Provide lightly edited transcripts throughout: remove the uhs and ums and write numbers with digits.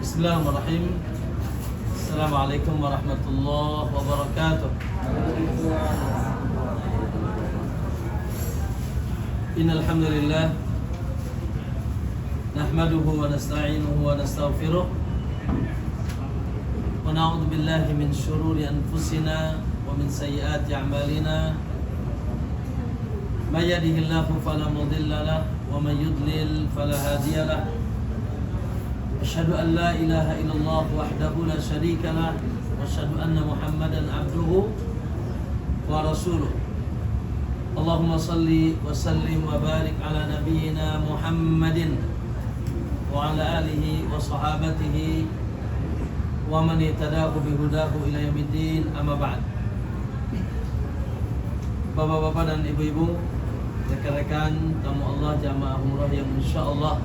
Bismillahirrahmanirrahim. Assalamualaikum warahmatullahi wabarakatuh. Innal hamdalillah nahmaduhu wa nasta'inuhu wa nastaghfiruh wa na'udzu billahi min shururi anfusina wa min sayyiati a'malina. May yahdihillahu fala mudilla lahu wa may yudlil fala hadiya lahu. Asyhadu an la ilaha illallah wahdahu la syarika lah wa asyhadu anna Muhammadan abduhu wa rasuluh. Allahumma salli wa sallim wa barik ala nabiyyina Muhammadin wa ala alihi wa sahabatihi wa man ittadahu bihudahu ila yaumiddin, amma ba'd. Bapak-bapak dan ibu-ibu, rekan-rekan tamu Allah jamaah umrah yang insyaallah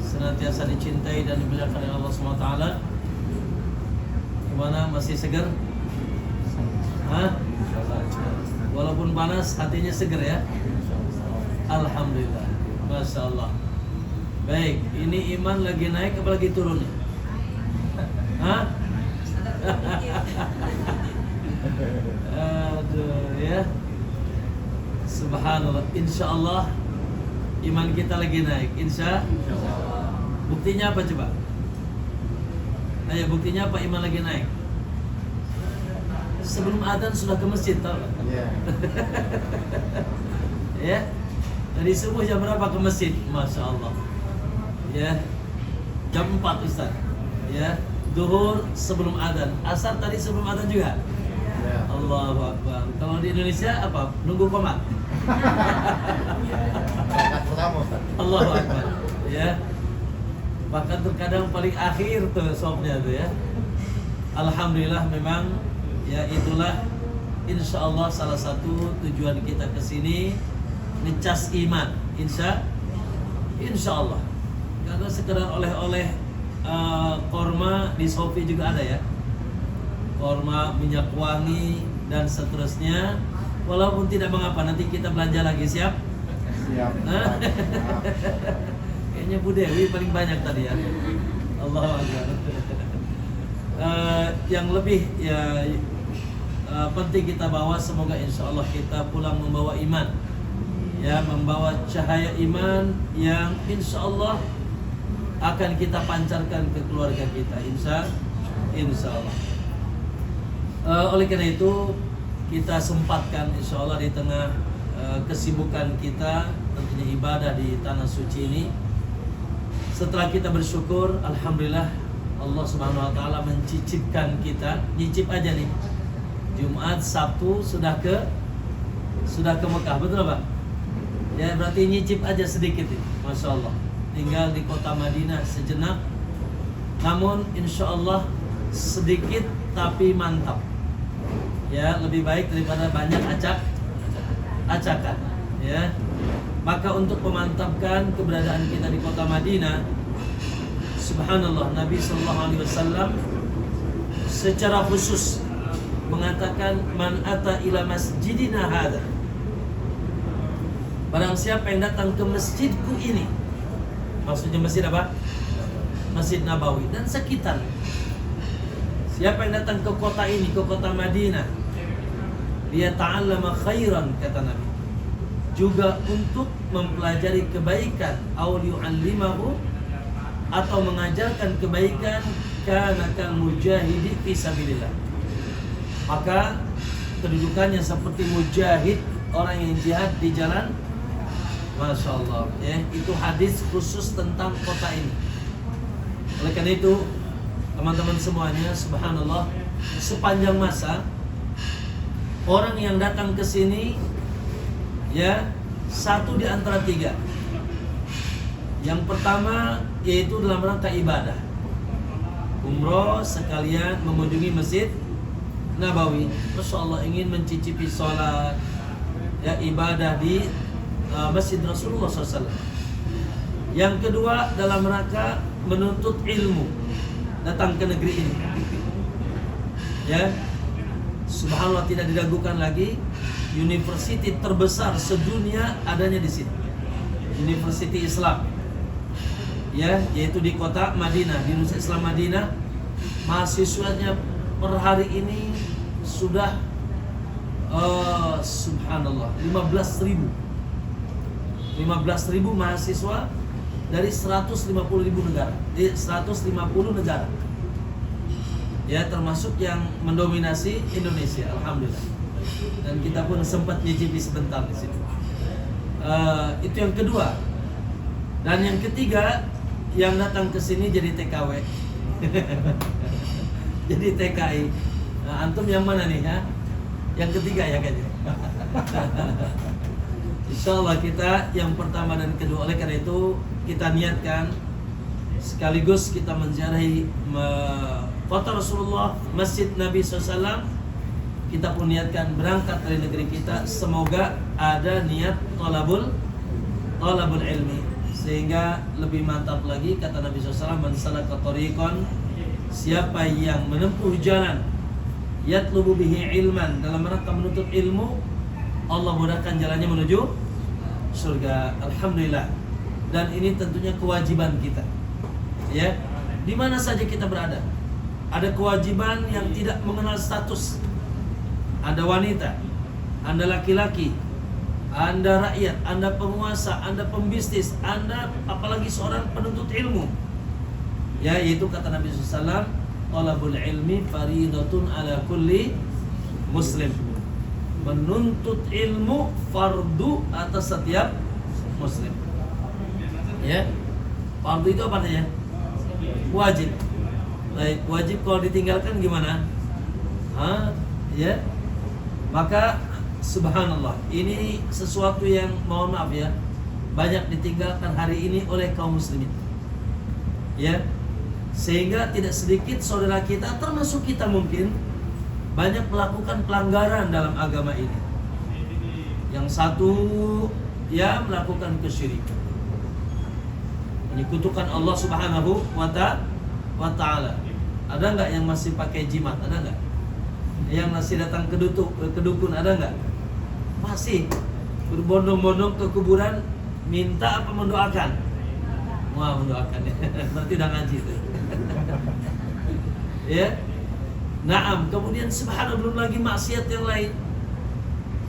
senantiasa dicintai dan dimuliakan oleh Allah SWT. Gimana, masih segar? Hah? Walaupun panas, hatinya segar ya? Alhamdulillah, Masya Allah. Baik, ini iman lagi naik apa lagi turun nih? Hah? Aduh ya. Subhanallah. Insya Allah iman kita lagi naik. Insya Allah. Buktinya apa coba? Ayo, buktinya apa iman lagi naik? Sebelum adzan sudah ke masjid, tahu kan? Yeah. Ya. Dari subuh jam berapa ke masjid? Masya Allah. Ya. Jam 4 Ustaz. Ya. Duhur sebelum adzan. Asar tadi sebelum adzan juga. Yeah. Allahu Akbar. Kalau di Indonesia apa? Nunggu komat. Allahu Akbar. Ya. Bahkan terkadang paling akhir tuh sopnya tuh ya. Alhamdulillah, memang ya itulah insya Allah salah satu tujuan kita kesini, ngecas iman. Insya Allah. Karena sekedar oleh-oleh korma di Shopee juga ada ya, korma, minyak wangi dan seterusnya. Walaupun tidak mengapa, nanti kita belanja lagi, siap? Siap. Nah? Kayaknya Bu Dewi paling banyak tadi ya. Allahu Akbar. Yang lebih ya penting kita bawa, semoga insya Allah kita pulang membawa iman, ya, membawa cahaya iman yang insya Allah akan kita pancarkan ke keluarga kita, insya Allah. Oleh karena itu kita sempatkan insya Allah di tengah kesibukan kita, tentunya ibadah di tanah suci ini. Setelah kita bersyukur, alhamdulillah Allah Subhanahu wa taala mencicipkan kita, nyicip aja nih. Jumat, Sabtu sudah ke Mekah, betul Pak? Ya, berarti nyicip aja sedikit nih. Masya Allah. Tinggal di kota Madinah sejenak. Namun insya Allah sedikit tapi mantap. Ya, lebih baik daripada banyak acakan. Ya. Maka untuk memantapkan keberadaan kita di kota Madinah, subhanallah, Nabi sallallahu alaihi wasallam secara khusus mengatakan, man ata ila masjidina hadza, barang siapa yang datang ke masjidku ini, maksudnya masjid apa? Masjid Nabawi dan sekitar. Siapa yang datang ke kota ini, ke kota Madinah, dia ta'allama khairan, kata Nabi, juga untuk mempelajari kebaikan, aw yu'allimahu, atau mengajarkan kebaikan, kana kal mujahidi fi sabilillah, maka kedudukannya seperti mujahid, orang yang jihad di jalan. Masya Allah ya, itu hadis khusus tentang kota ini. Oleh karena itu teman-teman semuanya, subhanallah, sepanjang masa orang yang datang ke sini, ya, satu di antara tiga. Yang pertama yaitu dalam rangka ibadah, umroh sekalian mengunjungi Masjid Nabawi. Masya Allah, ingin mencicipi sholat, ya, ibadah di Masjid Rasulullah SAW. Yang kedua dalam rangka menuntut ilmu, datang ke negeri ini. Ya, subhanallah, tidak diragukan lagi, university terbesar sedunia adanya di sini. University Islam ya, yaitu di kota Madinah, di Universitas Islam Madinah. Mahasiswanya per hari ini sudah subhanallah 15.000 mahasiswa dari 150.000 negara, di 150 negara, ya, termasuk yang mendominasi Indonesia, alhamdulillah. Dan kita pun sempat nyicipi sebentar di situ. Itu yang kedua. Dan yang ketiga, yang datang ke sini jadi TKW, jadi TKI. Nah, antum yang mana nih, ya? Yang ketiga ya kayaknya. Insyaallah kita yang pertama dan kedua. Oleh karena itu kita niatkan sekaligus kita menziarahi kota Rasulullah, Masjid Nabi SAW. Kita pun niatkan berangkat dari negeri kita. Semoga ada niat talabul ilmi, sehingga lebih mantap lagi. Kata Nabi SAW, man salaka tariqan, siapa yang menempuh jalan yatlubu bihi ilman, dalam rangka menuntut ilmu, Allah mudahkan jalannya menuju surga. Alhamdulillah. Dan ini tentunya kewajiban kita, ya, di mana saja kita berada. Ada kewajiban yang tidak mengenal status. Anda wanita, Anda laki-laki, Anda rakyat, Anda penguasa, Anda pembisnis, Anda apalagi seorang penuntut ilmu, ya, yaitu kata Nabi SAW, talabul ilmi faridatun ala kulli muslim. Menuntut ilmu fardu atas setiap muslim, ya. Fardu itu apa namanya? Wajib. Baik, wajib kalau ditinggalkan gimana? Ya. Maka subhanallah, ini sesuatu yang mohon maaf ya, banyak ditinggalkan hari ini oleh kaum muslimin, ya. Sehingga tidak sedikit saudara kita, termasuk kita mungkin, banyak melakukan pelanggaran dalam agama ini. Yang satu, ya, melakukan kesyirikan, menyekutukan Allah Subhanahu wa ta'ala. Ada nggak yang masih pakai jimat? Ada nggak? Yang masih datang ke dukun? Ada nggak? Masih berbondong-bondong ke kuburan, minta apa mendoakan? Wah, mendoakan ya. Berarti udah ngaji tuh. Ya. Naam, kemudian subhanallah, belum lagi maksiat yang lain.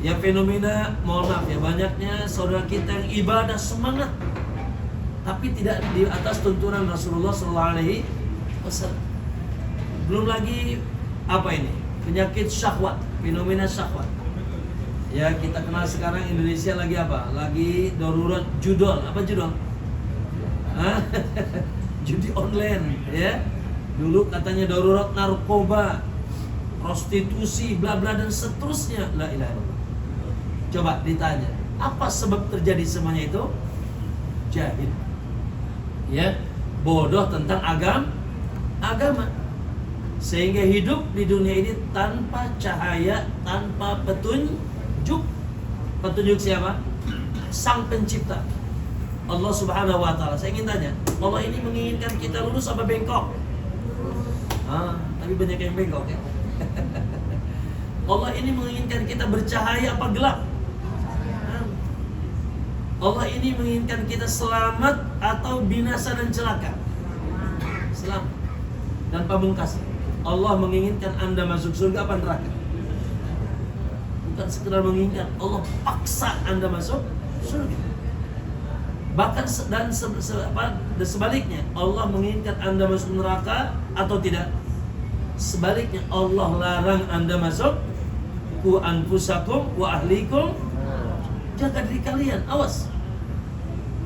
Ya, fenomena, mohon maaf ya, banyaknya saudara kita yang ibadah semangat tapi tidak di atas tuntunan Rasulullah SAW. Belum lagi apa ini? Penyakit syahwat, fenomena syahwat. Ya, kita kenal sekarang Indonesia lagi apa? Lagi darurat judol. Apa judol? Judi online, ya. Dulu katanya darurat narkoba, prostitusi, bla bla dan seterusnya. La ilaha illallah. Coba ditanya, apa sebab terjadi semuanya itu? Jahil. Ya, bodoh tentang agama. Sehingga hidup di dunia ini tanpa cahaya, tanpa petunjuk. Petunjuk siapa? Sang Pencipta, Allah Subhanahu wa ta'ala. Saya ingin tanya, Allah ini menginginkan kita lurus apa bengkok? Tapi banyak yang bengkok ya. Allah ini menginginkan kita bercahaya apa gelap? Allah ini menginginkan kita selamat atau binasa dan celaka? Selamat. Dan pamungkas, Allah menginginkan Anda masuk surga apa neraka? Bukan sekedar menginginkan, Allah paksa Anda masuk surga. Bahkan sebaliknya, Allah menginginkan Anda masuk neraka atau tidak? Sebaliknya, Allah larang Anda masuk. Ku anfusakum wa ahlikum, jaga diri kalian, awas,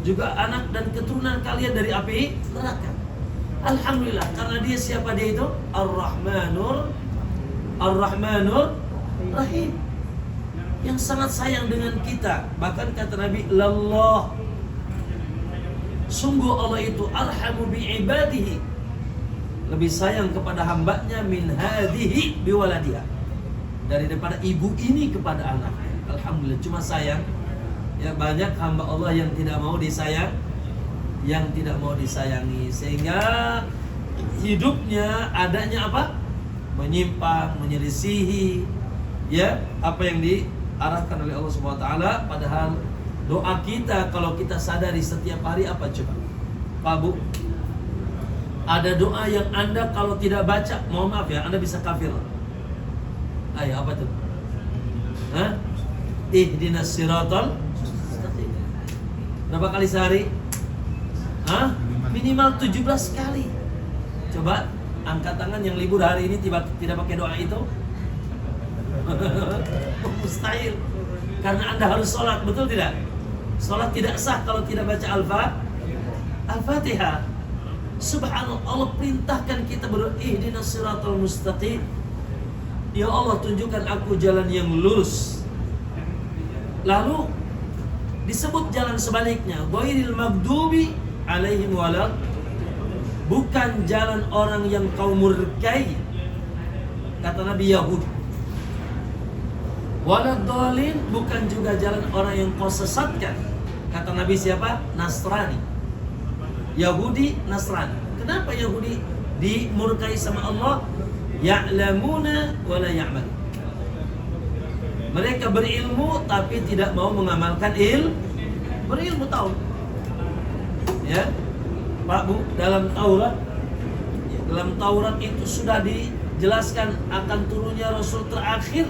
juga anak dan keturunan kalian dari api neraka. Alhamdulillah, karena dia siapa dia itu? Ar-Rahmanur Rahim, yang sangat sayang dengan kita. Bahkan kata Nabi, lallah, sungguh Allah itu arhamu bi'ibadihi, lebih sayang kepada hambanya min hadihi biwaladiha, daripada ibu ini kepada anaknya. Alhamdulillah, cuma sayang. Ya, banyak hamba Allah yang tidak mau disayang, yang tidak mau disayangi, sehingga hidupnya adanya apa? Menyimpang, menyelisihi, ya, apa yang diarahkan oleh Allah Subhanahu wa ta'ala. Padahal doa kita kalau kita sadari setiap hari apa coba? Pak Bu, ada doa yang Anda kalau tidak baca, mohon maaf ya, Anda bisa kafir. Ayo, apa tuh? Hah? Ihdinas siratal mustaqim. Berapa kali sehari? Hah? Minimal 17 kali. Coba angkat tangan yang libur hari ini tidak pakai doa itu. Mustahil. Karena Anda harus sholat, betul tidak? Sholat tidak sah kalau tidak baca Al-Fatihah. Subhanallah, Allah perintahkan kita berdoa, ihdinas siratal mustaqim. Ya Allah, tunjukkan aku jalan yang lurus. Lalu disebut jalan sebaliknya, ghairil maghdubi alaihim walad, bukan jalan orang yang kau murkai, kata Nabi Yahud. Walad dhalin, bukan juga jalan orang yang kau sesatkan, kata Nabi siapa? Nasrani. Yahudi, Nasrani. Kenapa Yahudi dimurkai sama Allah? Ya'lamuna wa la ya'mal. Mereka berilmu tapi tidak mau mengamalkan berilmu tahu. Ya. Pak Bu, dalam Taurat itu sudah dijelaskan akan turunnya Rasul terakhir.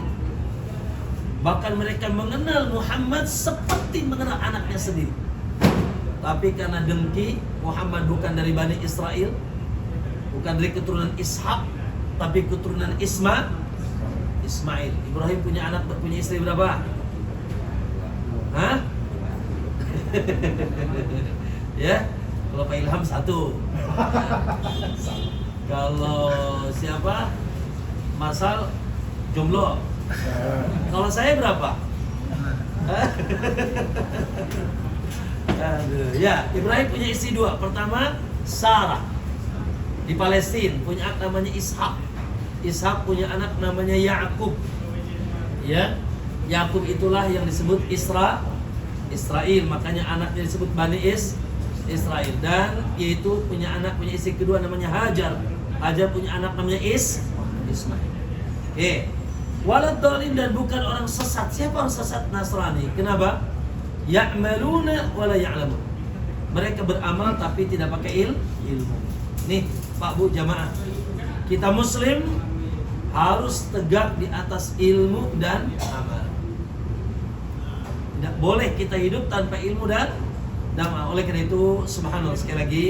Bahkan mereka mengenal Muhammad seperti mengenal anaknya sendiri. Tapi karena dengki, Muhammad bukan dari Bani Israel, bukan dari keturunan Ishak, tapi keturunan Ismail. Ibrahim punya anak, punya istri berapa? Hah? Ya, kalau Pak Ilham 1. Kalau siapa? Masal jomblo. Kalau saya berapa? Aduh, ya, Ibrahim punya istri 2. Pertama, Sarah di Palestina, punya anak namanya Ishak. Ishak punya anak namanya Yakub. Ya, Yakub itulah yang disebut Israel, makanya anaknya disebut Bani Israel. Dan yaitu punya istri kedua namanya Hajar. Hajar punya anak namanya Ismail. Walad dhalin, dan bukan orang sesat. Siapa orang sesat? Nasrani. Kenapa? Ya'maluna wa la ya'lamun. Mereka beramal tapi tidak pakai ilmu. Nih, Pak Bu, jamaah, kita muslim harus tegak di atas ilmu dan amal. Tidak boleh kita hidup tanpa ilmu dan amal. Oleh karena itu, subhanallah, sekali lagi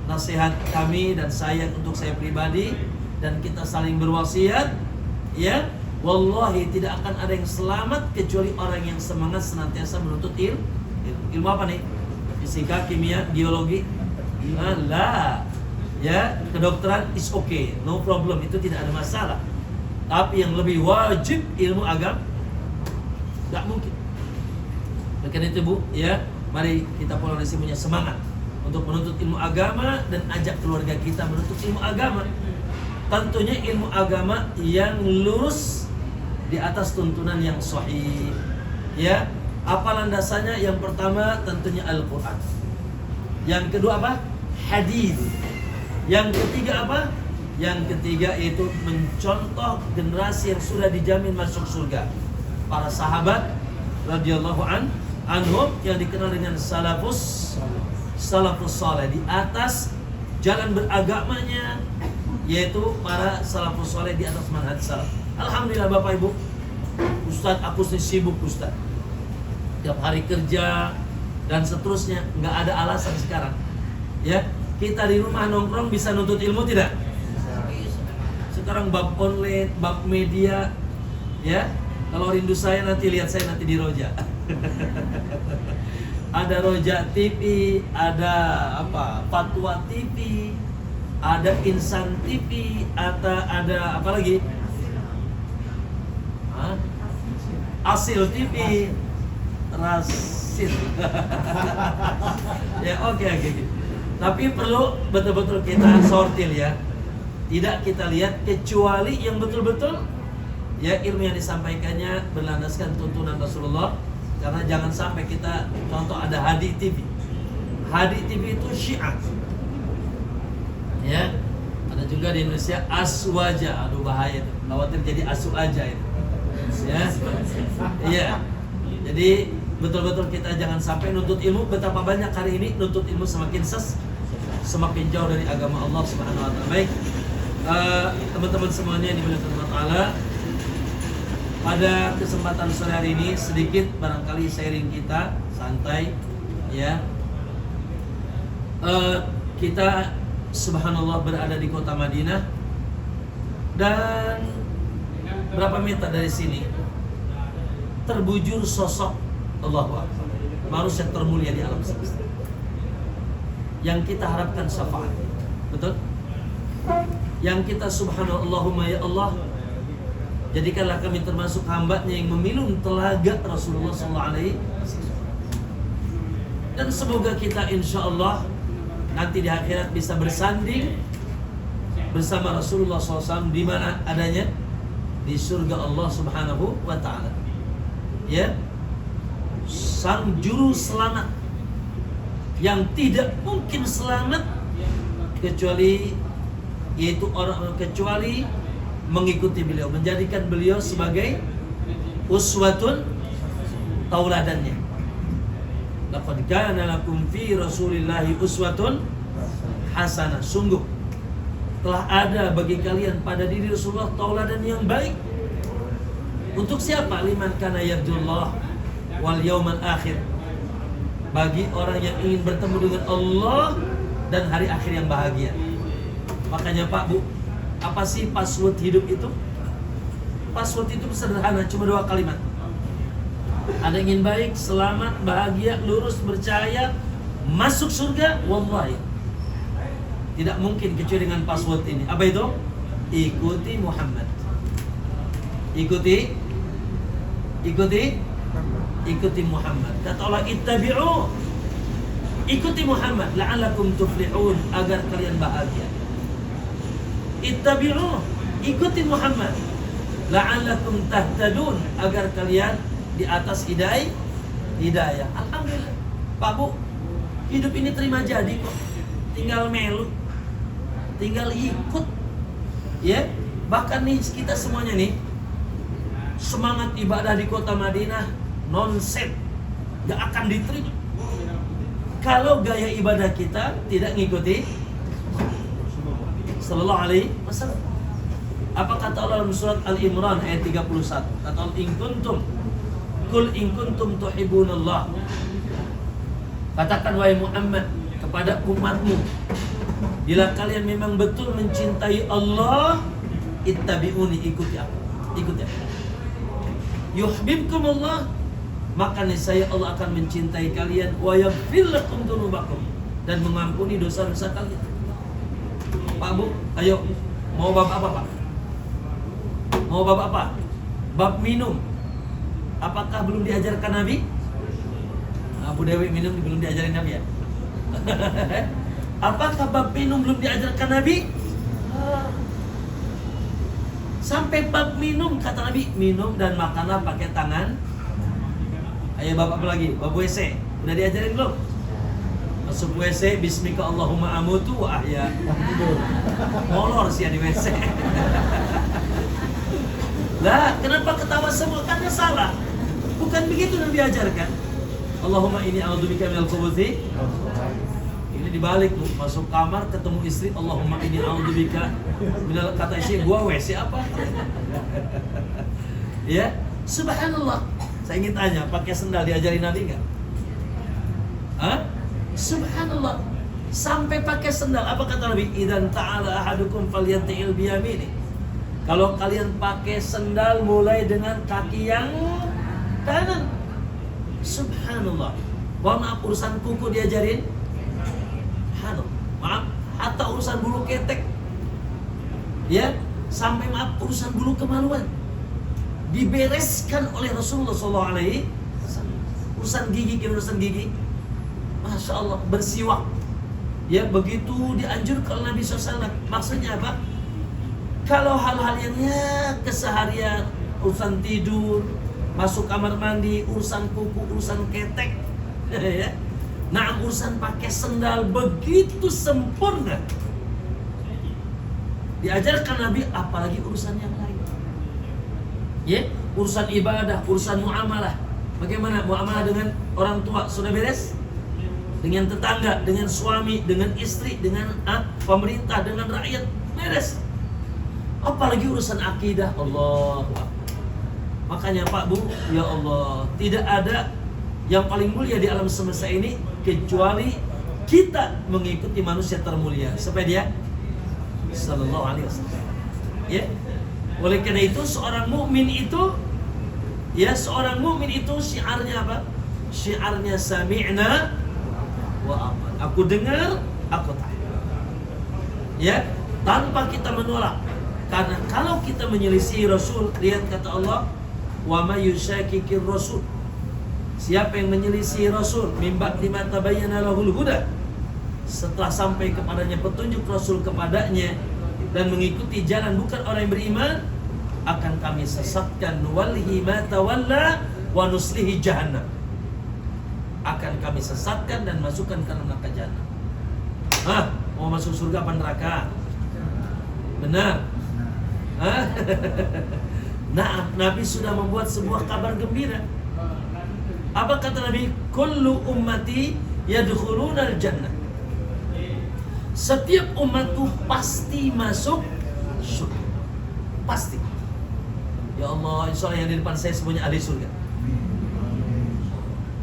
nasihat kami dan saya untuk saya pribadi, dan kita saling berwasiat, ya, wallahi tidak akan ada yang selamat kecuali orang yang semangat senantiasa menuntut ilmu apa nih? Fisika, kimia, biologi? Lah, ya, kedokteran is okay, no problem, itu tidak ada masalah. Tapi yang lebih wajib ilmu agama, nggak mungkin. Karena itu Bu, ya, mari kita Polonesi punya semangat untuk menuntut ilmu agama dan ajak keluarga kita menuntut ilmu agama. Tentunya ilmu agama yang lurus di atas tuntunan yang sahih. Ya, apa landasannya? Yang pertama tentunya Al-Qur'an. Yang kedua apa? Hadis. Yang ketiga apa? Yang ketiga itu mencontoh generasi yang sudah dijamin masuk surga. Para sahabat radhiyallahu anhum yang dikenal dengan salafus saleh, di atas jalan beragamanya, yaitu para salafus saleh di atas manhaj salaf. Alhamdulillah Bapak Ibu, Ustadz aku sibuk Ustadz, tiap hari kerja dan seterusnya, nggak ada alasan sekarang. Ya, kita di rumah nongkrong bisa nuntut ilmu tidak? Sekarang bab online, bab media, ya. Kalau rindu saya nanti lihat saya nanti di Roja. Ada Roja TV, ada apa? Fatwa TV, ada Insan TV, ada apa lagi? Asil TV, Rasil. Ya, oke. Tapi perlu betul-betul kita sortir ya. Tidak kita lihat kecuali yang betul-betul ya ilmu yang disampaikannya berlandaskan tuntunan Rasulullah. Karena jangan sampai kita contoh ada Hadi TV. Hadi TV itu Syiah. Ya. Ada juga di Indonesia Aswaja. Aduh bahaya itu. Khawatir jadi asu aja itu. Ya. Iya. Jadi betul-betul kita jangan sampai nuntut ilmu. Betapa banyak hari ini nuntut ilmu semakin semakin jauh dari agama Allah Subhanahu wa taala. Baik, teman-teman semuanya yang dimuliakan Allah Taala, pada kesempatan sore hari ini sedikit barangkali sharing kita santai ya. Kita subhanallah berada di kota Madinah, dan berapa meter dari sini terbujur sosok Allahu Akbar, manusia termulia di alam semesta yang kita harapkan syafaat. Betul? Yang kita subhanallahumma ya Allah, jadikanlah kami termasuk hamba-Nya yang meminum telaga Rasulullah SAW. Dan semoga kita insya Allah nanti di akhirat bisa bersanding bersama Rasulullah SAW. Di mana adanya? Di surga Allah Subhanahu wa Ta'ala. Ya, sang juru selamat yang tidak mungkin selamat kecuali mengikuti beliau, menjadikan beliau sebagai uswatun tauladannya. Laqad kana lakum fi Rasulillahi uswatun hasanah. Sungguh telah ada bagi kalian pada diri Rasulullah tauladan yang baik. Untuk siapa? Liman kana yarjullah wal yaumal akhir. Bagi orang yang ingin bertemu dengan Allah dan hari akhir yang bahagia. Makanya Pak Bu, apa sih password hidup itu? Password itu sederhana, cuma 2 kalimat. Ada ingin baik, selamat, bahagia, lurus, percaya, masuk surga, wallahi tidak mungkin kecuali dengan password ini. Apa itu? Ikuti Muhammad. Ikuti Muhammad. Kata Allah, ittabi'u, ikuti Muhammad la'allakum tuflihun, agar kalian bahagia. Ittabi'u, ikuti Muhammad la'allakum tahtadun, agar kalian di atas hidayah. Alhamdulillah Pak Bu, hidup ini terima jadi kok. Tinggal melu, tinggal ikut ya. Bahkan nih kita semuanya nih, semangat ibadah di kota Madinah non-set, gak akan diterima kalau gaya ibadah kita tidak ngikuti sallallahu alaihi wasallam. Apa kata Allah dalam surat Al-Imran ayat 31? Kata Allah, Qul in kuntum tuhibbunallah. Katakan wahai Muhammad kepada umatmu, bila kalian memang betul mencintai Allah, ittabi'uni, ikuti aku. Ikuti aku. Yuhibbukumullah, maka niscaya Allah akan mencintai kalian, wa yaghfir lakum dzunubakum, dan mengampuni dosa-dosa kalian. Pak Bu, ayo, mau bab apa Pak? Mau bab apa? Bab minum. Apakah belum diajarkan Nabi? Abu Dewi minum belum diajarin Nabi ya? Apakah bab minum belum diajarkan Nabi? Sampai bab minum kata Nabi, minum dan makanlah pakai tangan. Ayo bab apa lagi? Bab WC. Udah diajarin belum? Masuk WC, bismika Allahumma amutu wa ahya. Molor sih ya di WC. Lah, kenapa ketawa semua? Karena salah. Bukan begitu Nabi ajarkan. Allahumma inni a'udzubika minal khubuthi. Ini dibalik tuh, masuk kamar ketemu istri, Allahumma inni a'udzubika minal, kata istri, gua WC apa? Ya, subhanallah. Saya ingin tanya, pakai sendal diajarin Nabi enggak? Hah? Subhanallah. Sampai pakai sendal, apa kata Nabi? Idzan ta'ala ahadukum falyanti'il biyamini. Kalau kalian pakai sendal mulai dengan kaki yang kanan. Subhanallah. Maaf, urusan kuku diajarin. Maaf, hatta urusan bulu ketek. Ya, sampai maaf urusan bulu kemaluan dibereskan oleh Rasulullah SAW. Urusan gigi, Masya Allah, bersiwak. Ya, begitu dianjurkan Nabi SAW. Maksudnya apa? Kalau hal-hal yang ya keseharian, urusan tidur, masuk kamar mandi, urusan kuku, urusan ketek, ya. Nah, urusan pakai sendal begitu sempurna diajarkan Nabi, apalagi urusan yang lain. Ya, urusan ibadah, urusan muamalah. Bagaimana muamalah dengan orang tua? Sudah beres? dengan tetangga, dengan suami, dengan istri, dengan pemerintah, dengan rakyat, beres. Apalagi urusan akidah, Allah. Makanya Pak Bu, ya Allah, tidak ada yang paling mulia di alam semesta ini kecuali kita mengikuti manusia termulia. Siapa dia? Sallallahu alaihi wasallam. Ya. Oleh karena itu seorang mukmin itu, ya, seorang mukmin itu syiarnya apa? Syiarnya sami'na wa aman. Aku dengar, aku taat. Ya, tanpa kita menolak. Karena kalau kita menyelisih Rasul, lihat kata Allah, wa may yushaqiqir rasul. Siapa yang menyelisih Rasul min ba'di ma tabayyana lahul huda, setelah sampai kepadanya petunjuk Rasul kepadanya dan mengikuti jalan bukan orang yang beriman, akan kami sesatkan, nuwallihi ma tawalla wa nuslihi jahannam. Akan kami sesatkan dan masukkan ke neraka jahanam. Mau masuk surga apa neraka? Benar. Nah, Nabi sudah membuat sebuah kabar gembira. Apa kata Nabi? Kullu ummati yadkhulunal jannah. Setiap umatku pasti masuk surga. Pasti. Ya Allah, insya Allah yang di depan saya semuanya ahli surga.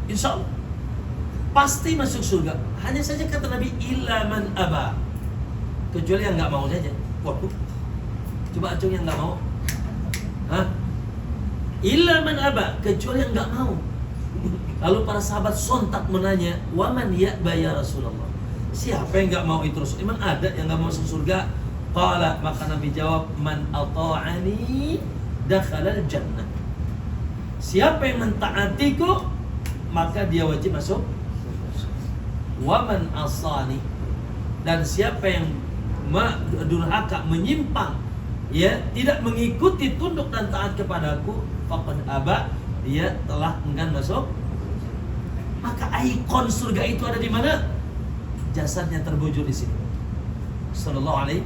Insya Allah pasti masuk surga. Hanya saja kata Nabi, illa man aba, kecuali yang nggak mau saja. Waduh, coba acung yang nggak mau. Illa man aba, kecuali yang nggak mau. Lalu para sahabat sontak menanya, waman ya'ba ya Rasulullah, siapa yang nggak mau itu Rasul? Emang ada yang nggak mau masuk surga? Qala, maka Nabi jawab, man ata'ani dakhalal jannah. Siapa yang mentaatiku, maka dia wajib masuk. Waman asani, dan siapa yang durhaka, menyimpang, ya, tidak mengikuti, tunduk dan taat kepadaku, faqad aba, dia telah enggan masuk. Maka ikon surga itu ada di mana? Jasadnya terbujur di sini. Sallallahu alaihi,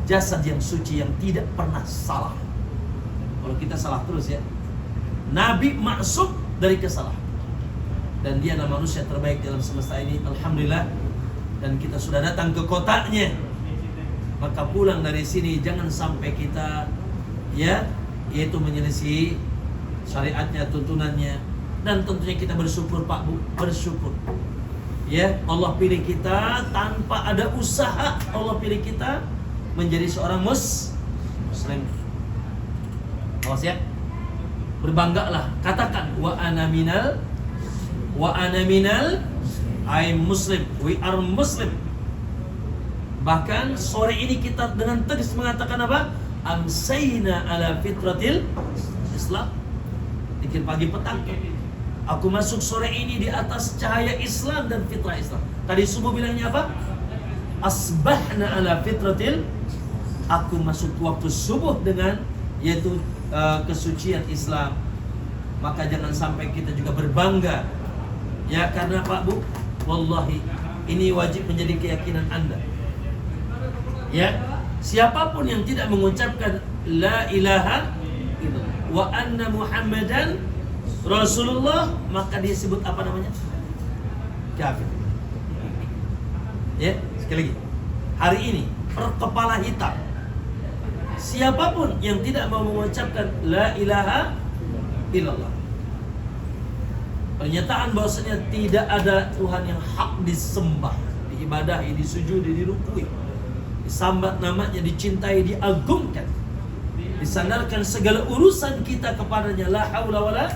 jasad yang suci yang tidak pernah salah. Kalau kita salah terus, ya. Nabi maksum dari kesalahan. Dan dia adalah manusia terbaik dalam semesta ini, alhamdulillah. Dan kita sudah datang ke kotanya. Maka pulang dari sini jangan sampai kita, ya, yaitu menyelisih syariatnya, tuntunannya. Dan tentunya kita bersyukur Pak Bu, bersyukur. Ya, Allah pilih kita tanpa ada usaha. Allah pilih kita menjadi seorang muslim. Awas ya. Berbanggalah, katakan wa ana minal, I'm Muslim, we are Muslim. Bahkan sore ini kita dengan tegas mengatakan apa? Amsayna ala fitratil Islam. Bikin pagi petang. Aku masuk sore ini di atas cahaya Islam dan fitrah Islam. Tadi subuh bilangnya apa? Asbahna ala fitratil. Aku masuk waktu subuh dengan, yaitu kesucian Islam. Maka jangan sampai kita juga berbangga. Ya, karena Pak Bu, wallahi ini wajib menjadi keyakinan Anda. Ya, siapapun yang tidak mengucapkan la ilaha illallah wa anna Muhammadan Rasulullah, maka dia sebut apa namanya? Kafir. Ya, sekali lagi. Hari ini kepala hitam. Siapapun yang tidak mau mengucapkan la ilaha illallah, pernyataan bahwasanya tidak ada Tuhan yang hak disembah, diibadahi, disujudi, dirukui, disambat namanya, dicintai, diagungkan, disandarkan segala urusan kita kepadanya, la haula wala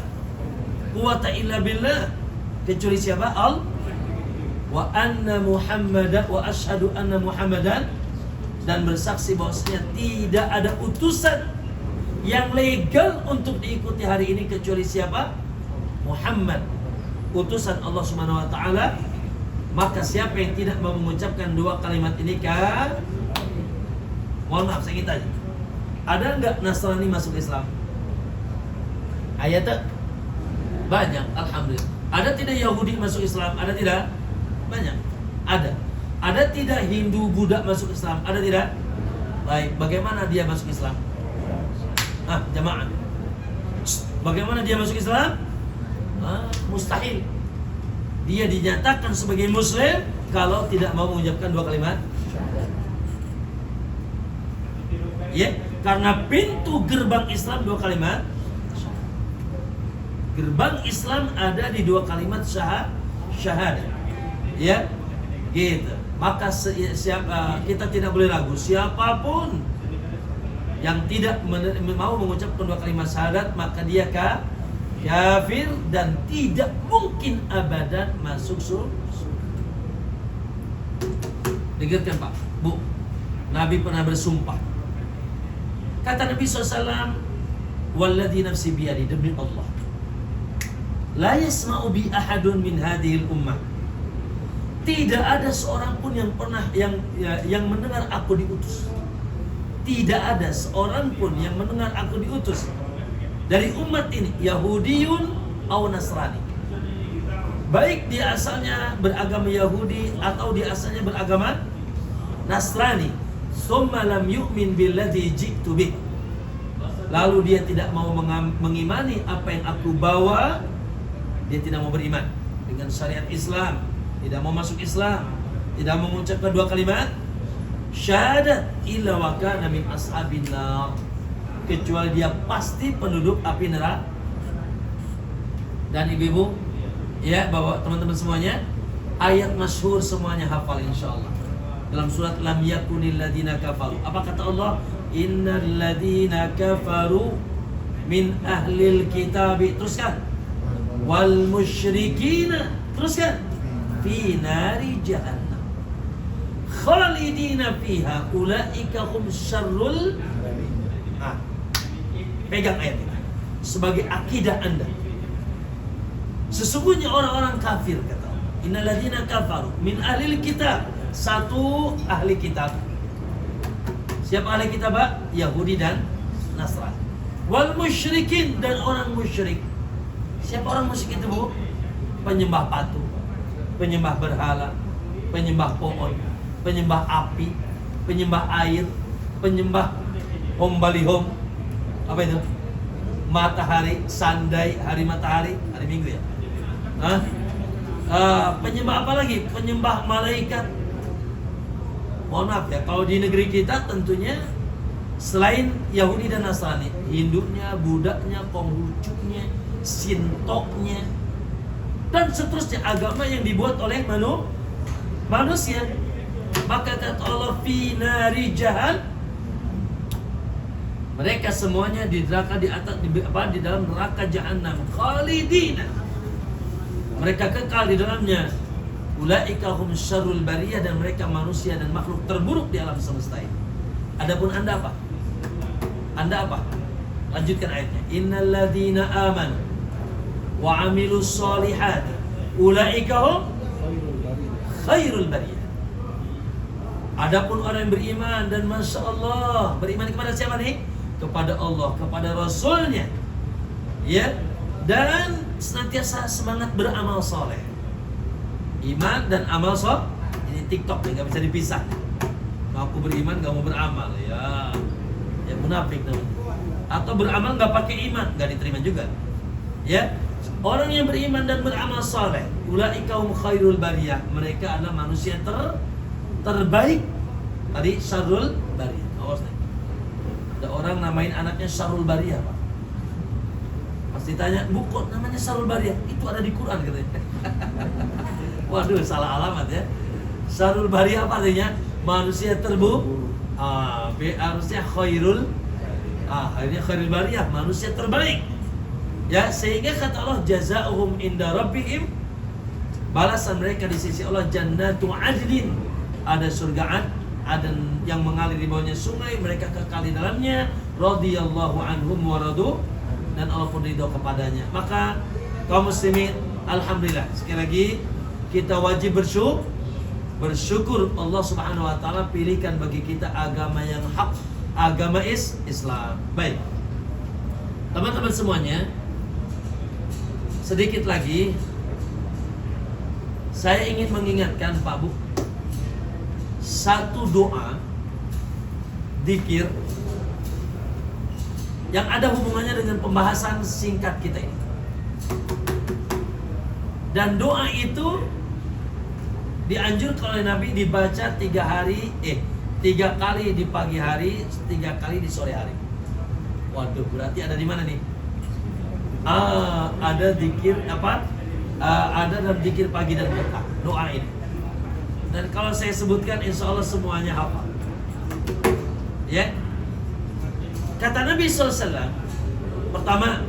quwata illa billah, kecuali siapa? Wa anna Muhammadan, wa asyhadu anna Muhammadan, dan bersaksi bahwasanya tidak ada utusan yang legal untuk diikuti hari ini kecuali siapa? Muhammad, utusan Allah Subhanahu wa taala. Maka siapa yang tidak mau mengucapkan dua kalimat ini kan? Mohon maaf, saya ingin tanya, ada enggak Nasrani masuk Islam? Ayatnya banyak, alhamdulillah. Ada tidak Yahudi masuk Islam? Ada tidak? Banyak. Ada. Ada tidak Hindu, Buddha masuk Islam? Ada tidak? Baik, bagaimana dia masuk Islam? Jamaah. Bagaimana dia masuk Islam? Mustahil. dia dinyatakan sebagai muslim kalau tidak mau mengucapkan dua kalimat syahadat. Ya, karena pintu gerbang Islam dua kalimat. Gerbang Islam ada di dua kalimat syahadat. Ya, gitu. Maka kita tidak boleh ragu, siapapun yang tidak mau mengucapkan dua kalimat syahadat, maka dia kafir dan tidak mungkin abadan masuk surga. Dengarkan Pak, Bu, Nabi pernah bersumpah. Kata Nabi SAW, walladhi nafsi biyadi, demi Allah, la yasma'u bi ahadun min hadhil ummah. Tidak ada seorang pun yang pernah yang mendengar aku diutus. Tidak ada seorang pun yang mendengar aku diutus dari umat ini, Yahudiyun atau Nasrani. Baik dia asalnya beragama Yahudi atau dia asalnya beragama Nasrani. Summa lam yu'min billadhi ji'tu bih. Lalu dia tidak mau mengimani apa yang aku bawa, dia tidak mau beriman dengan syariat Islam, tidak mau masuk Islam, tidak mau mengucapkan dua kalimat syahadat, illa wa kana min ashabin nar, kecuali dia pasti penduduk api neraka. Dan ibu-ibu, ya, bawa teman-teman semuanya, ayat masyhur semuanya hafal insyaallah. Dalam surat lam yakunil ladina kafaru. Apa kata Allah? Innal ladina kafaru min ahlil kitabi, teruskan, wal musyrikina, teruskan, fi nari jahannam khalidina fiha ulaika hum syarrul. Pegang ayat ini sebagai akidah Anda. Sesungguhnya orang-orang kafir, kata Allah, innal ladzina kafaru min ahlil kitab, satu ahli kitab. Siapa ahli kitab? Yahudi dan Nasrani. Wal musyrikin, dan orang musyrik. Siapa orang musyrik itu, Bu? Penyembah patung, penyembah berhala, penyembah pohon, penyembah api, penyembah air, penyembah hom balihom. Apa itu? Matahari, sandai, hari matahari, hari Minggu ya. Penyembah apa lagi? Penyembah malaikat. Mohon maaf ya, kalau di negeri kita tentunya selain Yahudi dan Nasrani, Hindunya, Budanya, Konghucunya, Sintoknya, dan seterusnya, agama yang dibuat oleh manusia. Maka kata Allah, fi nari jahan, mereka semuanya di neraka, di dalam neraka jahanam, khalidina, mereka kekal di dalamnya. Ulaika hum syarrul bariyah, dan mereka manusia dan makhluk terburuk di alam semesta ini. Adapun Anda apa? Anda apa? Lanjutkan ayatnya. Innal ladzina amanu wa 'amilus solihati ulaika hum khairul bariyah. Adapun orang yang beriman dan Masya Allah, beriman kepada siapa nih? Kepada Allah, kepada Rasulnya, ya, dan senantiasa semangat beramal soleh. Iman dan amal soleh, ini TikTok nih, gak bisa dipisah. Aku beriman gak mau beramal, ya munafik namanya. Atau beramal gak pakai iman, gak diterima juga. Ya, orang yang beriman dan beramal soleh, ulaika hum khairul bariyah, mereka adalah manusia terbaik. Tadi syarrul bariyah. Awas nih. Ada orang namain anaknya syarrul bariyah, Pak. Pasti tanya, "Bu, kok namanya syarrul bariyah?" Itu ada di Quran katanya. Waduh, salah alamat ya. Syarrul bariyah apa artinya? Manusia terburuk. Harusnya khairul. Akhirnya khairul bariyah, manusia terbaik. Ya, sehingga kata Allah, jazaohum inda rabbihim, balasan mereka di sisi Allah jannatu adlin, ada surga Aden yang mengalir di bawahnya sungai, mereka kekal di dalamnya, radhiyallahu anhum wa radu, dan Allah pun ridho kepadanya. Maka kaum muslimin, alhamdulillah, sekali lagi kita wajib bersyukur Allah Subhanahu wa taala pilihkan bagi kita agama yang hak, agama Islam. Baik. Teman-teman semuanya, sedikit lagi saya ingin mengingatkan Pak Bu, satu doa dzikir yang ada hubungannya dengan pembahasan singkat kita ini. Dan doa itu dianjurkan oleh Nabi dibaca 3 kali di pagi hari, 3 kali di sore hari. Waduh, berarti ada di mana nih? Ada zikir apa? Ada dalam zikir pagi dan petang doa ini. Dan kalau saya sebutkan, insya Allah semuanya hafal. Ya. Kata Nabi SAW, pertama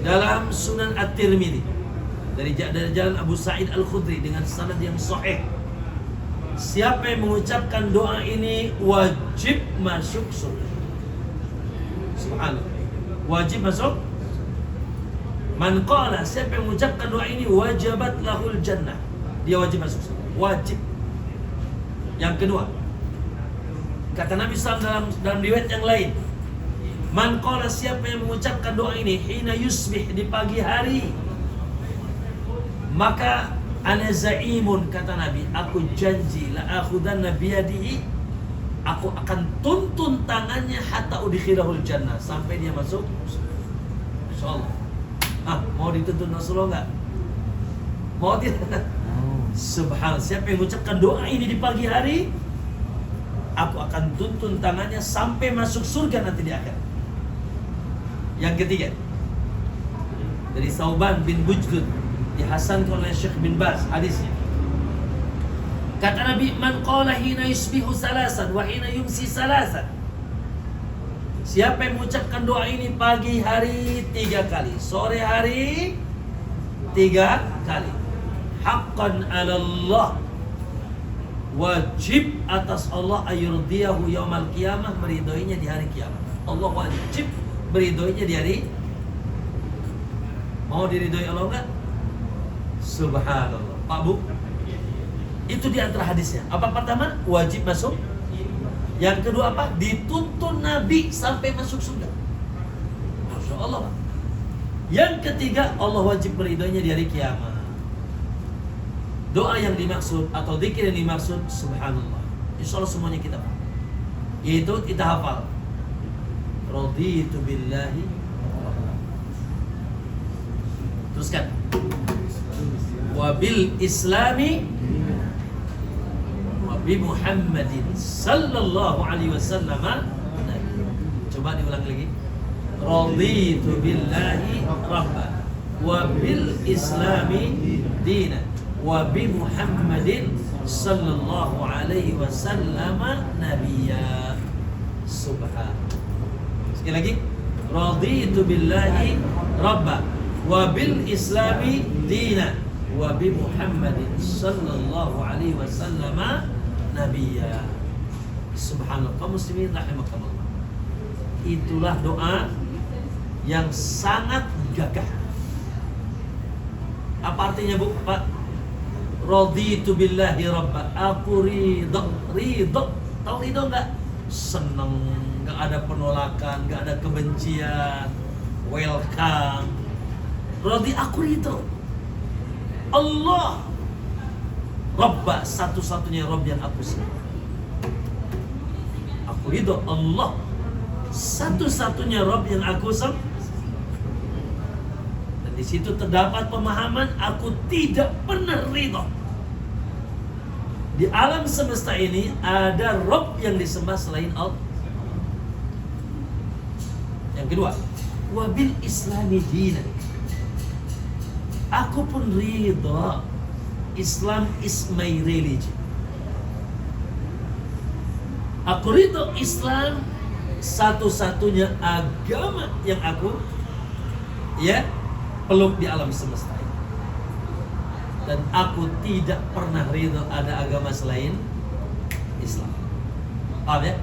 dalam Sunan At-Tirmidzi dari jalan Abu Sa'id Al-Khudri dengan sanad yang sahih, siapa yang mengucapkan doa ini wajib masuk surga. Subhanallah, wajib masuk. Man qala, siapa yang mengucapkan doa ini wajabat lahul jannah, dia wajib masuk surga. Wajib. Yang kedua, kata Nabi SAW dalam riwayat yang lain, man qala, siapa yang mengucapkan doa ini hina yusbih, di pagi hari, maka ana zaimun, kata Nabi, aku janji la akhudanna biyadihi, aku akan tuntun tangannya hatta udkhilahul jannah, sampai dia masuk. Insyaallah. Mau dituntun Rasulullah enggak? Mau tidak? Subhanallah, siapa yang mengucapkan doa ini di pagi hari, aku akan tuntun tangannya sampai masuk surga nanti di akhir. Yang ketiga, dari Thauban bin Bujdud, dihasankan oleh Syekh bin Baz hadisnya. Kata Nabi, man qala hina yusbihu salasan wa hina yumsi salasan, siapa yang mengucapkan doa ini pagi hari 3 kali, sore hari 3 kali, haqqan 'ala Allah, wajib atas Allah, ayurdiyahu yaumal qiyamah, meridhoinya di hari kiamat. Allah wajib meridhoinya di hari. Mau diridhoi Allah enggak? Subhanallah. Pak Bu, itu di antara hadisnya. Apa pertama? Wajib masuk. Yang kedua apa? Dituntun Nabi sampai masuk surga. Masya Allah. Yang ketiga, Allah wajib meridhoinya di hari kiamat. Doa yang dimaksud atau zikir yang dimaksud, subhanallah, insya Allah semuanya kita paham. Yaitu kita hafal, raditu billahi. Teruskan, wabil islami wabi Muhammadin sallallahu alaihi wasallam. Coba diulang lagi, raditu billahi rabban wabil islami dinan wabi Muhammadin sallallahu alaihi wasallam nabiyya. Subhan. Sekali lagi, raditu billahi rabba wa bil islami dina wa bi Muhammadin sallallahu alaihi wasallam nabiyya. Subhanallah. Kaum muslimin rahimakumullah, itulah doa yang sangat gagah. Apa artinya, Bu? Pak, raditu billahi rabba, aku ridho. Tahu ridho enggak? Seneng, enggak ada penolakan, enggak ada kebencian, welcome. Aku ridho. Allah rabba, satu-satunya Rabb yang aku sembah. Aku ridho Allah, satu-satunya Rabb yang aku sembah. Di situ terdapat pemahaman aku tidak pernah ridho. Di alam semesta ini ada Rabb yang disembah selain Allah. Yang kedua, wabil islami dinan, aku pun ridho. Islam is my religion. Aku ridho Islam, satu-satunya agama yang aku peluk di alam semesta ini. Dan aku tidak pernah ridho ada agama selain Islam. Paham ya?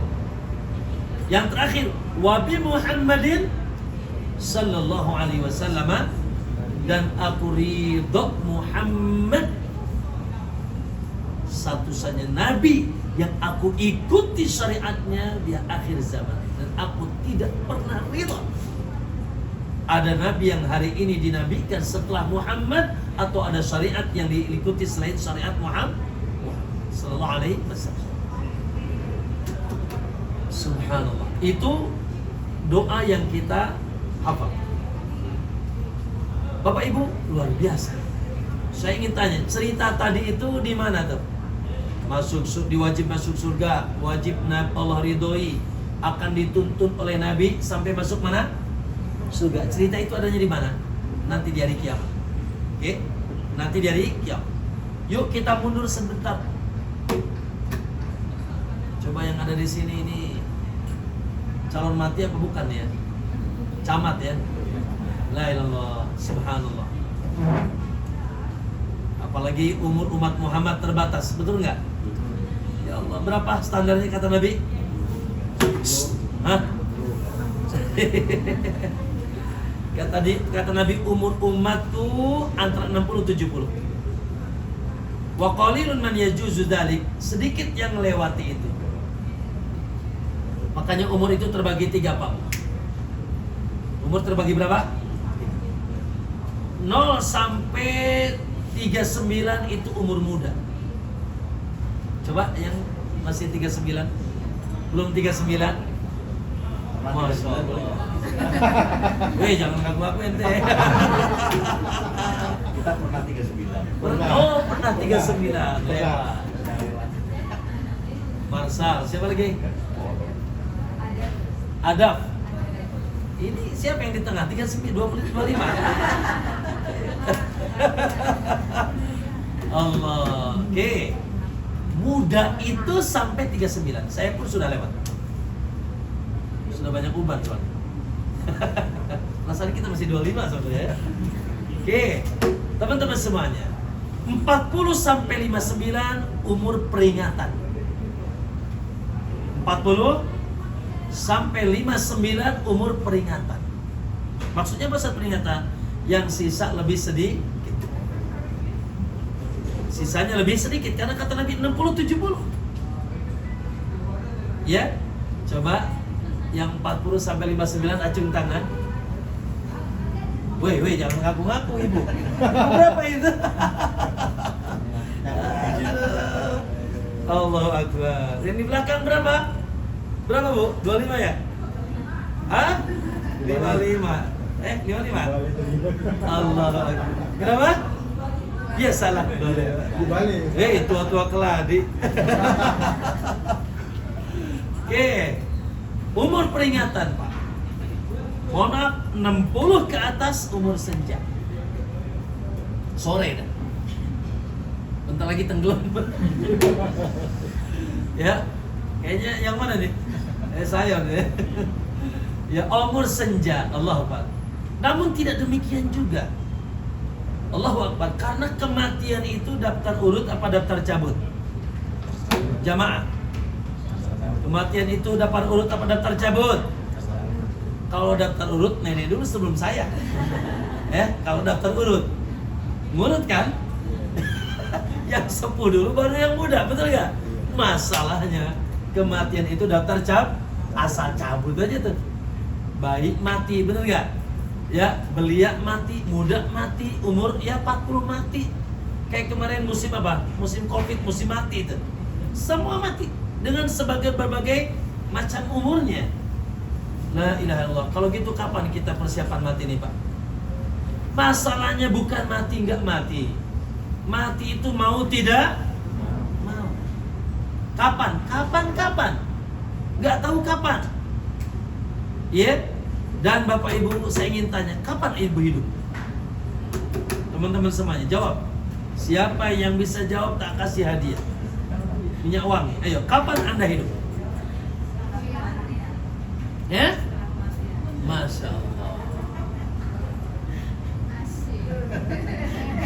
Yang terakhir, wabi Muhammadin sallallahu alaihi wasallam, dan aku ridho Muhammad, satu-satunya Nabi yang aku ikuti syariatnya di akhir zaman. Dan aku tidak pernah ridho ada nabi yang hari ini dinabikan setelah Muhammad, atau ada syariat yang diikuti selain syariat Muhammad sallallahu alaihi wasallam. Subhanallah. Itu doa yang kita hafal. Bapak Ibu, luar biasa. Saya ingin tanya, cerita tadi itu di mana tuh? Diwajib masuk surga, wajib Allah ridhoi, akan dituntut oleh Nabi sampai masuk mana? Surga. Cerita itu adanya di mana? Nanti di hari kiamat. Oke? Nanti di hari kiamat. Yuk kita mundur sebentar. Coba yang ada di sini ini calon mati apa bukan ya? Camat ya? La ilaha illallah, subhanallah. Apalagi umur umat Muhammad terbatas, betul nggak? Ya Allah, berapa standarnya kata Nabi? Hah? Kata Nabi umur umat tuh antara 60-70. Wa qalilun man yajuzu dzalik, sedikit yang melewati itu. Makanya umur itu terbagi 3, Pak. Umur terbagi berapa? 0 sampai 39 itu umur muda. Coba yang masih 39, belum 39. Masya Allah. Weh, jangan ngaku-ngaku ente. Kita pernah 39. Oh, pernah 39. Lewat. Marsal, siapa lagi? Adab. Ini siapa yang di tengah? 39, 25. Allah. Oke. Muda itu sampai 39. Saya pun sudah lewat. Sudah banyak uban soalnya. Rasanya kita masih 25 sebenarnya. Oke. Teman-teman semuanya. 40 sampai 59 umur peringatan. 40 sampai 59 umur peringatan. Maksudnya masa peringatan? Yang sisa lebih sedikit. Sisanya lebih sedikit karena kata Nabi 60-70. Ya, coba yang 40 sampai 59 acung tangan. Woi, jangan ngaku-ngaku ibu. Berapa itu? Allahu Akbar. Yang di belakang berapa? Berapa Bu? 25 ya? Hah? 55. 55? Allahu Akbar. Kenapa? Ya salah. Dibalik. Tua-tua keladi. Oke. Umur peringatan, Pak. Mohon maaf, 60 ke atas umur senja. Sore dah. Bentar lagi tenggelam. Ya. Kayaknya yang mana nih? Saya nih. Ya, umur senja. Allahu Akbar. Namun tidak demikian juga. Allahu Akbar, karena kematian itu daftar urut apa daftar cabut? Jamaah. Kematian itu daftar urut apa daftar cabut? Kalau daftar urut nenek dulu sebelum saya. Kalau daftar urut. Ngurut kan? Yang sepuh dulu baru yang muda, betul gak? Masalahnya kematian itu daftar asal cabut aja tuh. Bayi mati, betul gak? Ya, belia mati, muda mati, umur ya 40 mati. Kayak kemarin musim apa? Musim Covid, musim mati itu. Semua mati dengan berbagai macam umurnya. La ilaha illallah. Kalau gitu kapan kita persiapan mati nih, Pak? Masalahnya bukan mati nggak mati. Mati itu mau tidak mau. Kapan? Nggak tahu kapan. Ya? Dan Bapak Ibu, saya ingin tanya, kapan Ibu hidup? Teman-teman semuanya, jawab. Siapa yang bisa jawab tak kasih hadiah. Minyak wangi. Ayo, kapan Anda hidup? Ya? Masya Allah.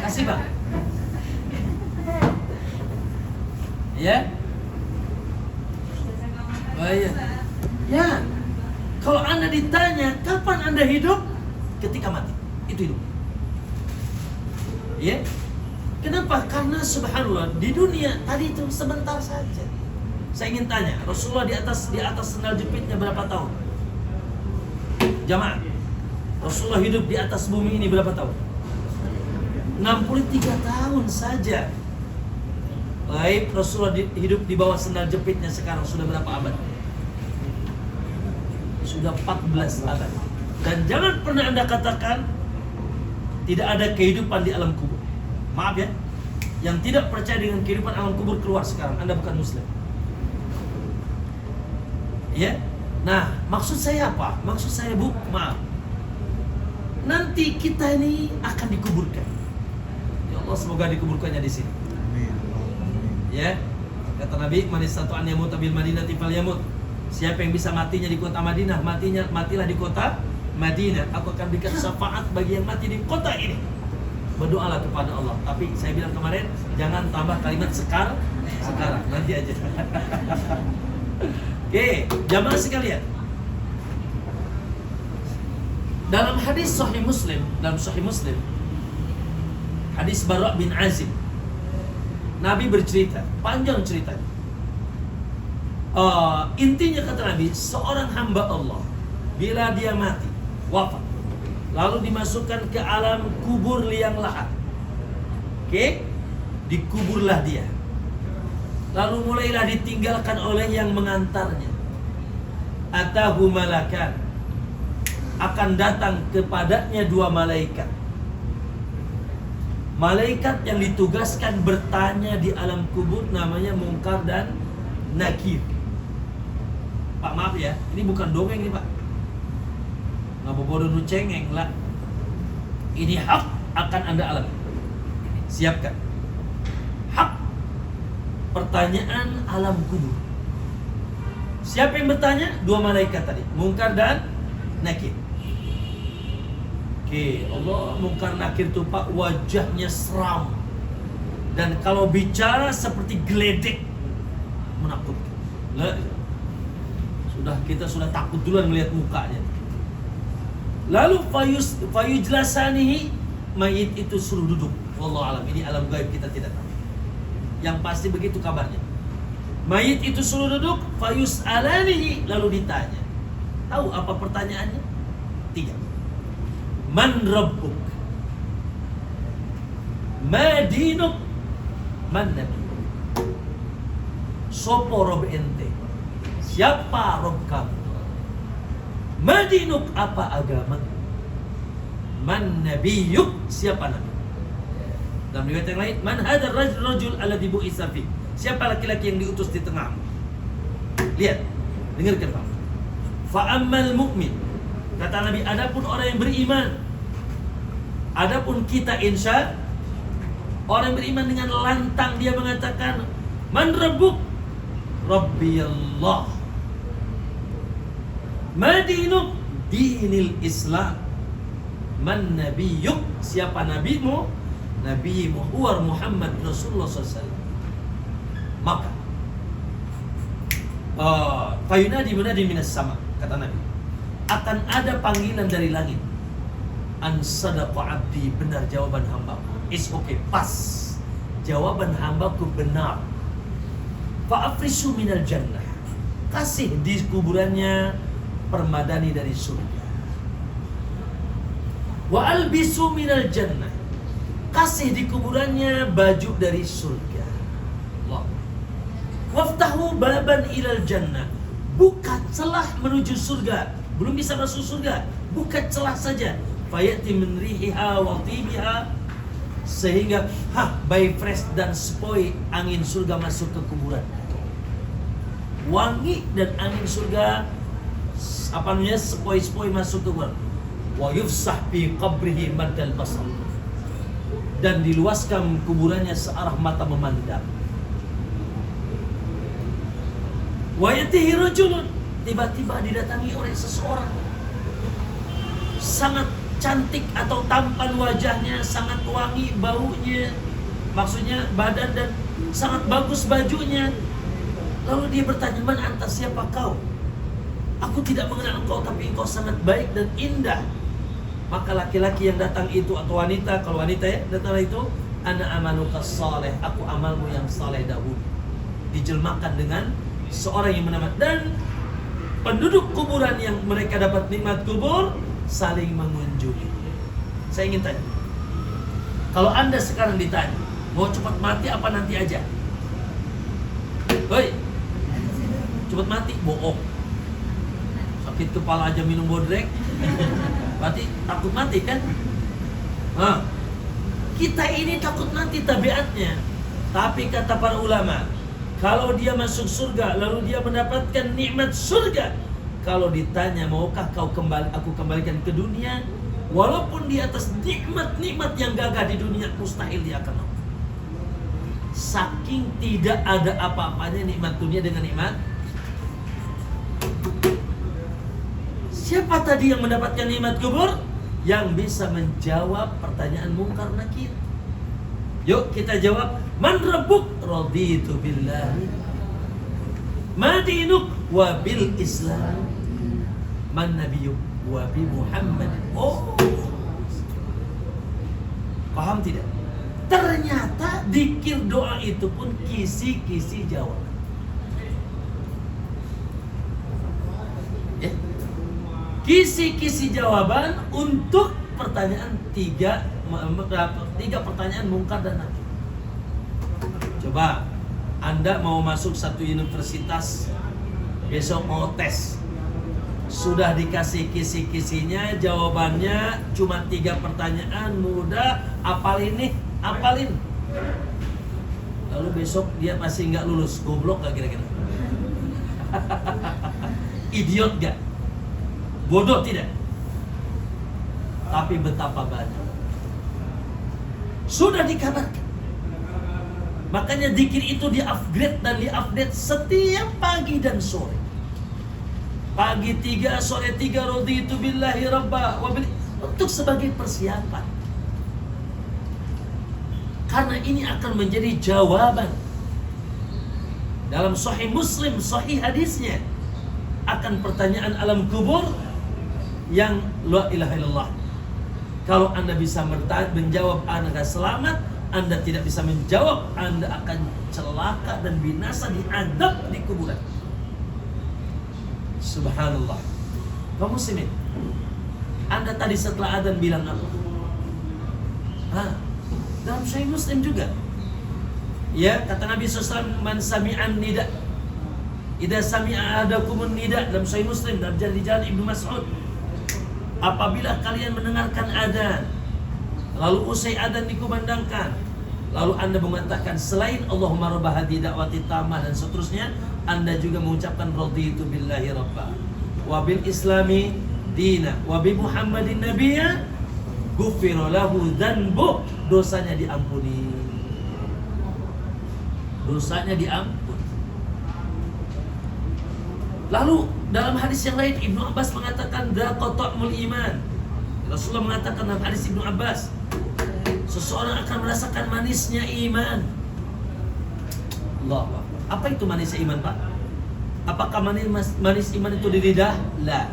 Kasih Bang. Ya? Oh iya. Ya. Kalau Anda ditanya kapan Anda hidup, ketika mati, itu hidup. Ya? Kenapa? Karena subhanallah di dunia tadi itu sebentar saja. Saya ingin tanya, Rasulullah di atas sendal jepitnya berapa tahun? Jamaah. Rasulullah hidup di atas bumi ini berapa tahun? 63 tahun saja. Baik, Rasulullah hidup di bawah sendal jepitnya sekarang sudah berapa abad? Sudah 14 abad. Dan jangan pernah Anda katakan tidak ada kehidupan di alam kubur. Maaf ya, yang tidak percaya dengan kehidupan alam kubur keluar sekarang. Anda bukan Muslim. Ya. Nah, maksud saya apa? Maksud saya maaf. Nanti kita ini akan dikuburkan. Ya Allah, semoga dikuburkannya di sini. Ya. Kata Nabi, "Man istata'a an yamuta bil Madinati falyamut." Siapa yang bisa matinya di kota Madinah, matilah di kota Madinah. Aku akan berikan syafaat bagi yang mati di kota ini. Berdoalah kepada Allah. Tapi saya bilang kemarin, jangan tambah kalimat sekarang, nanti aja. Oke, jamaah sekalian. Dalam hadis Sahih Muslim, hadis Bara' bin Azib, Nabi bercerita, panjang ceritanya. Intinya kata Nabi, seorang hamba Allah bila dia mati, wafat, lalu dimasukkan ke alam kubur liang lahat. Oke? Dikuburlah dia. Lalu mulailah ditinggalkan oleh yang mengantarnya. Atahu malakan, akan datang kepadanya dua malaikat. Malaikat yang ditugaskan bertanya di alam kubur namanya Munkar dan Nakir. Pak, maaf ya, ini bukan dongeng nih Pak. Nggak bodoh nu cengeng lah. Ini hak akan Anda alami. Siapkan. Hak. Pertanyaan alam kubur. Siapa yang bertanya? Dua malaikat tadi, Munkar dan Nakir. Oke, Allah, Munkar Nakir itu Pak, wajahnya seram. Dan kalau bicara seperti geledek, menakutkan. Kita sudah takut duluan melihat mukanya. Lalu fayujlasanihi, mayit itu suruh duduk. Wallahu alam, ini alam gaib kita tidak tahu. Yang pasti begitu kabarnya. Mayit itu suruh duduk, fayus'alanihi, lalu ditanya. Tahu apa pertanyaannya? 3. Man rabbuk? Ma dinuk? Man nabiyuk? Sopo rob ente? Siapa rob kamu? Ma dinuk, apa agama? Man nabiyuk, siapa nabi? Dalam riwayat yang lain, man hadzal rajul alladzi bu'itsa fi? Siapa laki-laki yang diutus di tengahmu? Lihat, dengarkan Pak. Fa'ammal mu'min, kata Nabi, adapun orang yang beriman, adapun kita insya, orang yang beriman dengan lantang dia mengatakan, man rabbuk? Rabbi Allah. Madinuk? Dinil Islam. Man nabiyuk? Siapa nabimu? Nabimu huwa Muhammad Rasulullah SAW. Maka fayunadi munadi minas sama, kata Nabi, akan ada panggilan dari langit. An sadaqa abdi, benar jawaban hambaku. It's okay, pas. Jawaban hambaku benar. Fa'afrisu minal jannah, kasih di kuburannya permadani dari surga. Wa albisu minal jannah, kasih di kuburannya baju dari surga. Waftahu baban ilal jannah, buka celah menuju surga. Belum bisa masuk surga, buka celah saja. Fayati min rihiha wa tibiha, sehingga by fresh dan sepoi angin surga masuk ke kuburan. Wangi dan angin surga, apa namanya, sepoi-sepoi masuk ke kuburan. Wa yufsah fi qabrihi madal basar, dan diluaskan kuburannya searah mata memandang. Wa yatihi rajulun, tiba-tiba didatangi oleh seseorang, sangat cantik atau tampan wajahnya, sangat wangi baunya, maksudnya badan, dan sangat bagus bajunya. Lalu dia bertanya, man anta, siapa kau? Aku tidak mengenal engkau, tapi engkau sangat baik dan indah. Maka laki-laki yang datang itu, atau wanita, kalau wanita ya, datang itu, ana amaluka saleh, aku amalmu yang saleh dahulu. Dijelmakan dengan seorang yang menamat. Dan penduduk kuburan yang mereka dapat nikmat kubur saling mengunjungi. Saya ingin tanya, kalau Anda sekarang ditanya, mau cepat mati apa nanti aja? Hoi, cepat mati, bohong. Sakit kepala aja minum bodrek, berarti takut mati kan? kita ini takut mati tabiatnya. Tapi kata para ulama, kalau dia masuk surga lalu dia mendapatkan nikmat surga, kalau ditanya maukah aku kembalikan ke dunia, walaupun di atas nikmat-nikmat yang gagah di dunia, mustahil dia akan mau. Saking tidak ada apa-apanya nikmat dunia dengan nikmat. Siapa tadi yang mendapatkan nikmat kubur? Yang bisa menjawab pertanyaan mungkar nakir. Yuk kita jawab. Man rabbuk? Raditu billahi. Ma dinuk? Wa bil Islam. Man nabiyuk? Wa bi Muhammad. Oh, paham tidak? Ternyata zikir doa itu pun kisi-kisi jawab. Ya. Kisi-kisi jawaban untuk pertanyaan tiga pertanyaan mungkar dan nakir. Coba Anda mau masuk satu universitas, besok mau tes, sudah dikasih kisi-kisinya, jawabannya cuma 3 pertanyaan mudah, apalin. Lalu besok dia masih nggak lulus, goblok nggak kira-kira? Idiot gak? Bodoh tidak? Tapi betapa banyak sudah dikabarkan. Makanya zikir itu di-upgrade dan di-update setiap pagi dan sore. Pagi 3, sore 3, raditu billahi rabba wa bil, untuk sebagai persiapan. Karena ini akan menjadi jawaban. Dalam Sahih Muslim, Sahih hadisnya, akan pertanyaan alam kubur yang la ilaha illallah. Kalau Anda bisa menjawab, Anda akan selamat. Anda tidak bisa menjawab, Anda akan celaka dan binasa, diadab di kuburan. Subhanallah. Kaum muslimin, Anda tadi setelah adzan bilang apa? Dalam Sahih Muslim juga. Ya, kata Nabi SAW, man sami'an nida, idza sami'a ahadakumun nida, dalam Sahih Muslim, dalam jalan Ibnu Mas'ud. Apabila kalian mendengarkan adzan, lalu usai adzan dikumandangkan, lalu Anda mengatakan selain Allahumma rabb hadhihi da'wati tammah dan seterusnya, Anda juga mengucapkan raditu billahi rabba wa bil islami dina wa bi Muhammadin nabiyya, ghufira lahu dzanbu, dosanya diampuni. Dosanya diampuni. Lalu dalam hadis yang lain Ibnu Abbas mengatakan dzaqatul iman. Rasulullah mengatakan dalam hadis Ibnu Abbas, seseorang akan merasakan manisnya iman. Allah. Apa itu manisnya iman, Pak? Apakah manis iman itu di lidah? La.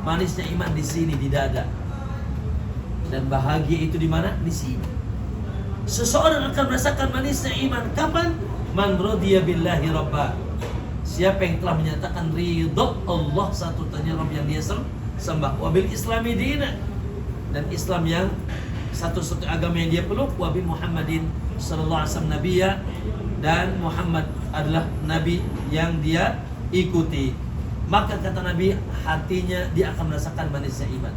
Manisnya iman di sini, di dada. Dan bahagia itu di mana? Di sini. Seseorang akan merasakan manisnya iman kapan? Man radiya billahi rabba. Siapa yang telah menyatakan ridho Allah satu-satunya Rabb yang dia sembah, wabil islami dina, dan Islam yang satu-satu agama yang dia peluk, wabi Muhammadin sallallahu alaihi wasallam nabiyya, dan Muhammad adalah nabi yang dia ikuti. Maka kata Nabi, hatinya dia akan merasakan manisnya iman.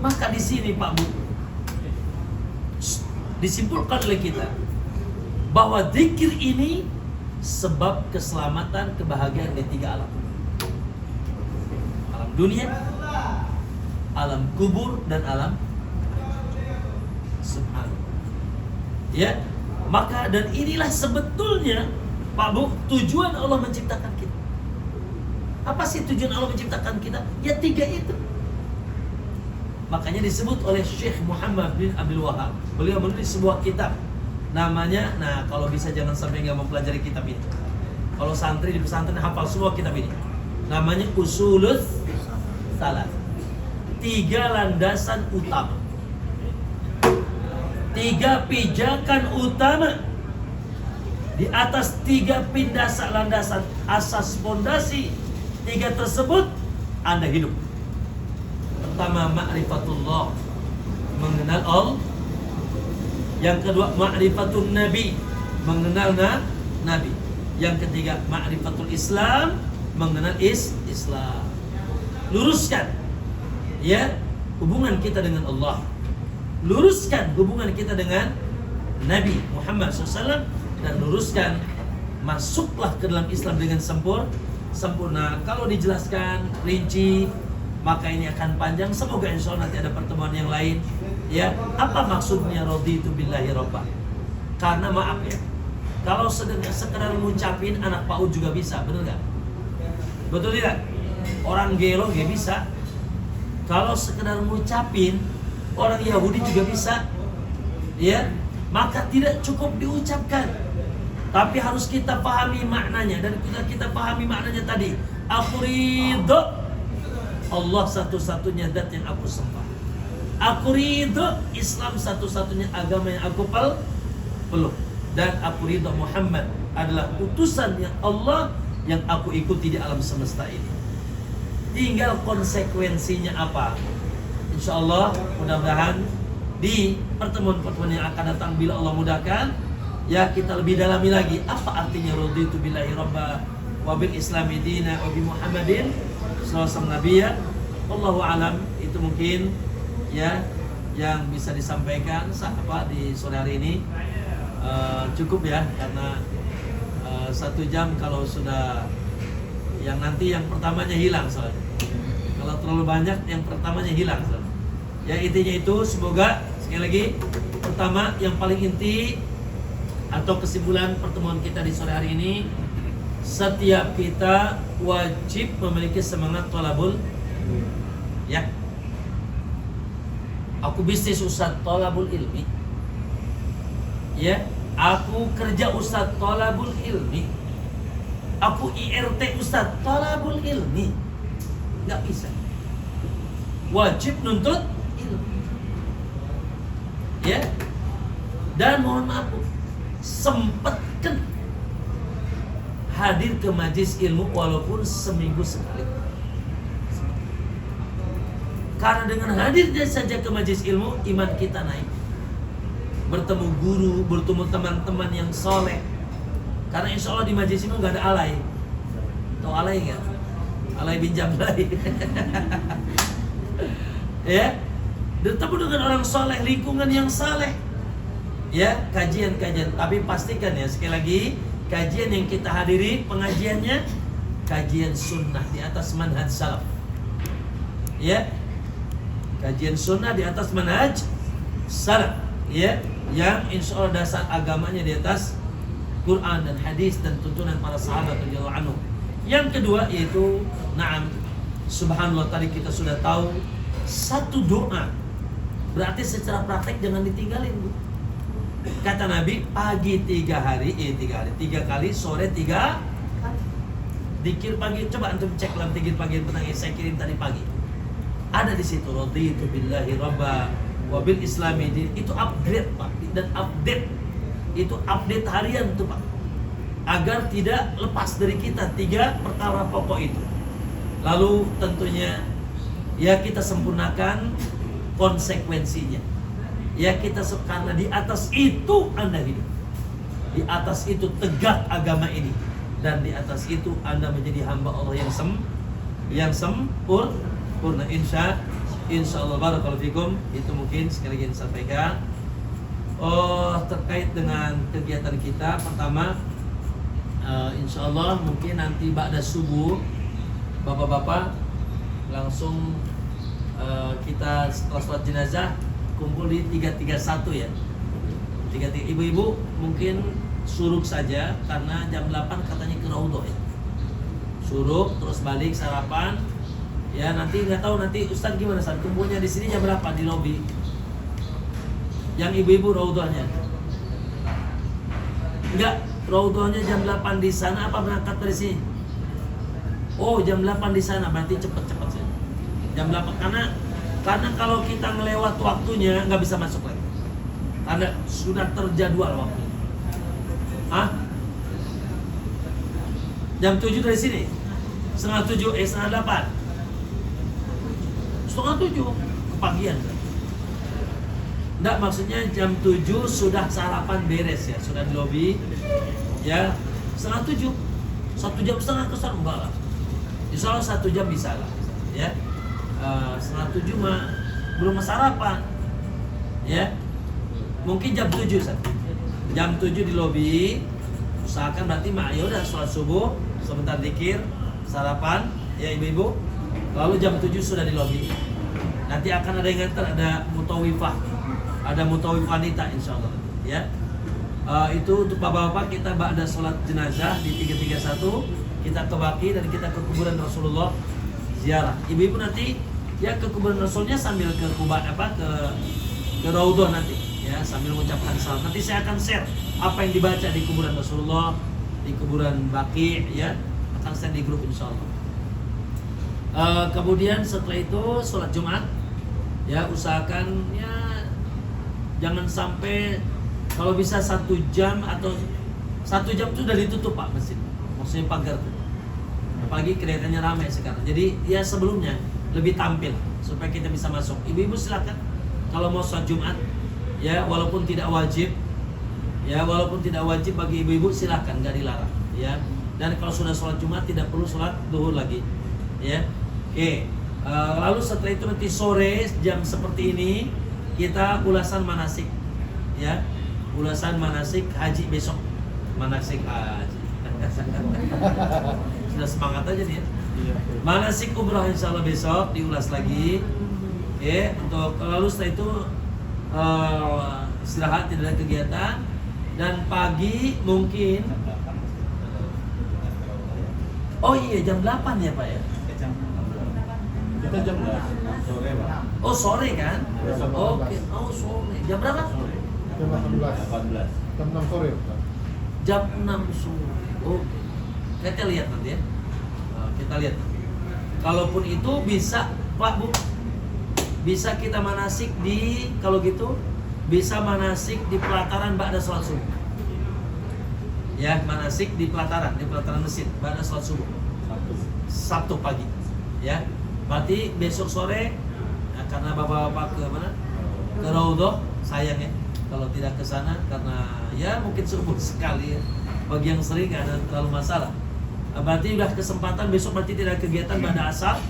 Maka di sini Pak Bu, disimpulkan oleh kita bahwa zikir ini sebab keselamatan, kebahagiaan di 3 alam. Alam dunia, alam kubur, dan alam subhanallah. Ya, maka dan inilah sebetulnya Pak Bu, tujuan Allah menciptakan kita. Apa sih tujuan Allah menciptakan kita? Ya 3 itu. Makanya disebut oleh Syekh Muhammad bin Abdul Wahab. Beliau menulis sebuah kitab. Namanya, nah kalau bisa jangan sampai nggak mempelajari kitab ini. Kalau santri di pesantren hafal semua kitab ini. Namanya Usulus Salat. 3 landasan utama. 3 pijakan utama. Di atas 3 landasan asas fondasi 3 tersebut Anda hidup. Pertama, ma'rifatullah, mengenal Allah. Yang kedua, ma'rifatun nabi, mengenal nabi. Yang ketiga, ma'rifatul Islam, mengenal Islam. Luruskan ya hubungan kita dengan Allah. Luruskan hubungan kita dengan Nabi Muhammad SAW dan luruskan, masuklah ke dalam Islam dengan sempurna. Kalau dijelaskan rinci maka ini akan panjang. Semoga insya Allah nanti ada pertemuan yang lain. Ya, apa maksudnya raditu billahi robba? Karena maaf ya, kalau sekedar ngucapin anak PAUD juga bisa, betul nggak? Betul tidak? Orang gelo gak bisa. Kalau sekedar ngucapin, orang Yahudi juga bisa. Ya, maka tidak cukup diucapkan, tapi harus kita pahami maknanya. Dan kita pahami maknanya tadi, aku ridho Allah satu-satunya zat yang aku sembah. Aku ridho Islam satu-satunya agama yang aku peluk. Dan aku ridho Muhammad adalah utusan yang Allah yang aku ikuti di alam semesta ini. Tinggal konsekuensinya apa. Insya Allah mudah-mudahan di pertemuan-pertemuan yang akan datang, bila Allah mudahkan, ya kita lebih dalami lagi apa artinya raditu billahi robba wa bil islami dina wa bi Muhammadin sallallahu nabiyya. Allahu alam. Itu mungkin ya yang bisa disampaikan di sore hari ini. Cukup ya, karena 1 jam kalau sudah yang nanti yang pertamanya hilang soalnya. Kalau terlalu banyak yang pertamanya hilang soalnya. Ya intinya itu, semoga sekali lagi, pertama yang paling inti atau kesimpulan pertemuan kita di sore hari ini, setiap kita wajib memiliki semangat thalabul ya. Aku bisnis ustaz thalabul ilmi. Ya, aku kerja ustaz thalabul ilmi. Aku IRT ustaz thalabul ilmi. Enggak bisa. Wajib nuntut ilmu. Ya. Dan mohon maaf, sempatkan hadir ke majlis ilmu walaupun seminggu sekali. Karena dengan hadirnya saja ke majlis ilmu, iman kita naik. Bertemu guru, bertemu teman-teman yang soleh. Karena insya Allah di majlis ilmu gak ada alay. Tahu alay gak? Alay bin Jablay. Ya, bertemu dengan orang soleh, lingkungan yang soleh. Ya, kajian-kajian. Tapi pastikan ya, sekali lagi, kajian yang kita hadiri, pengajiannya kajian sunnah di atas manhaj salaf. Ya, kajian sunnah di atas manhaj salaf. Ya, yang insya Allah dasar agamanya di atas Quran dan hadis dan tuntunan para sahabat radhiyallahu anhum. Yang kedua yaitu subhanallah, tadi kita sudah tahu satu doa. Berarti secara praktek jangan ditinggalin, Bu. Kata Nabi, pagi 3 kali, sore 3 kali. Dikir pagi, coba antum cek dalam dikir pagi petang yang saya kirim tadi pagi. Ada di situ raditu billahi rabba wa bil islami din. Itu upgrade, Pak, dan update. Itu update harian tuh, Pak. Agar tidak lepas dari kita 3 perkara pokok itu. Lalu tentunya ya kita sempurnakan konsekuensinya. Ya kita, karena di atas itu Anda hidup. Di atas itu tegak agama ini. Dan di atas itu Anda menjadi hamba Allah yang sempurna. Insya Allah barakallahu fikum. Itu mungkin sekali lagi disampaikan. Terkait dengan kegiatan kita, pertama insya Allah mungkin nanti ba'da subuh bapak-bapak langsung kita setelah sholat jenazah kumpul di 331 ya. 33 ibu-ibu mungkin suruk saja karena jam 8 katanya ke Raudhah ya. Suruk terus balik sarapan. Ya nanti nggak tahu nanti Ustaz gimana saat kumpulnya di sini jam berapa di lobi. Yang ibu-ibu Raudhahnya. Enggak, Raudhahnya jam 8 di sana apa berangkat dari sini? Oh, jam 8 di sana, berarti cepet-cepet sih. Jam 8 karena kalau kita melewat waktunya nggak bisa masuk lagi. Karena sudah terjadwal waktu. Jam 7 dari sini. Setengah 8. Setengah 7 kepagian. Enggak, maksudnya jam 7 sudah sarapan beres ya, sudah di lobi. Ya, setengah 7. 1 jam setengah kesan enggak lah. Insya Allah 1 jam bisa lah. Ya. Setengah 7 mah belum sarapan. Ya. Mungkin jam 7 Ustaz. Jam 7 di lobi. Usahakan berarti ya udah sholat subuh, sebentar zikir, sarapan, ya ibu-ibu. Lalu jam 7 sudah di lobi. Nanti akan ada yang nganter, ada mutawifah, ada mutawif wanita insya Allah, ya. Itu untuk bapak-bapak, kita ba'da sholat jenazah di 331 kita ke Baqi dan kita ke kuburan Rasulullah ziarah. Ibu-ibu nanti ya ke kuburan Rasulnya sambil ke ke Raudhah nanti, ya, sambil mengucapkan salam. Nanti saya akan share apa yang dibaca di kuburan Rasulullah, di kuburan Baqi, ya, akan share di grup insya Allah. Kemudian setelah itu sholat Jumat, ya, usahakan ya jangan sampai, kalau bisa 1 jam atau 1 jam itu sudah ditutup Pak masjid, maksudnya pagar tuh. Apalagi kelihatannya ramai sekarang. Jadi ya sebelumnya lebih tampil supaya kita bisa masuk. Ibu-ibu silakan kalau mau sholat Jumat, ya, walaupun tidak wajib, ya, walaupun tidak wajib bagi ibu-ibu silakan, nggak dilarang, ya. Dan kalau sudah sholat Jumat tidak perlu sholat duhur lagi, ya. Oke. Lalu setelah itu nanti sore jam seperti ini kita ulasan manasik, ya. Ulasan manasik haji besok, manasik haji. Sudah semangat aja nih ya. Manasik umrah insya Allah besok diulas lagi, ya. Untuk lalu setelah itu istirahat, tidak ada kegiatan, dan pagi mungkin, oh iya jam 8 ya Pak ya. Kita jam sore Pak. Oh sore kan? Oke. Oh sore. Jam berapa? Jam 18. 18. Jam 6 sore. Pak. Jam 6 sore. Oke. Kita lihat nanti ya. Kita lihat. Kalaupun itu bisa Pak Bu, bisa kita manasik di, kalau gitu bisa manasik di pelataran ba'da sholat subuh. Ya, manasik di pelataran masjid ba'da sholat subuh. Sabtu pagi. Ya. Berarti besok sore, nah, karena bapak-bapak ke mana? Ke Raudhah, sayang ya kalau tidak ke sana karena ya mungkin subuh sekali ya. Bagi yang sering nggak ada terlalu masalah. Berarti udah kesempatan besok, berarti tidak ada kegiatan pada asar,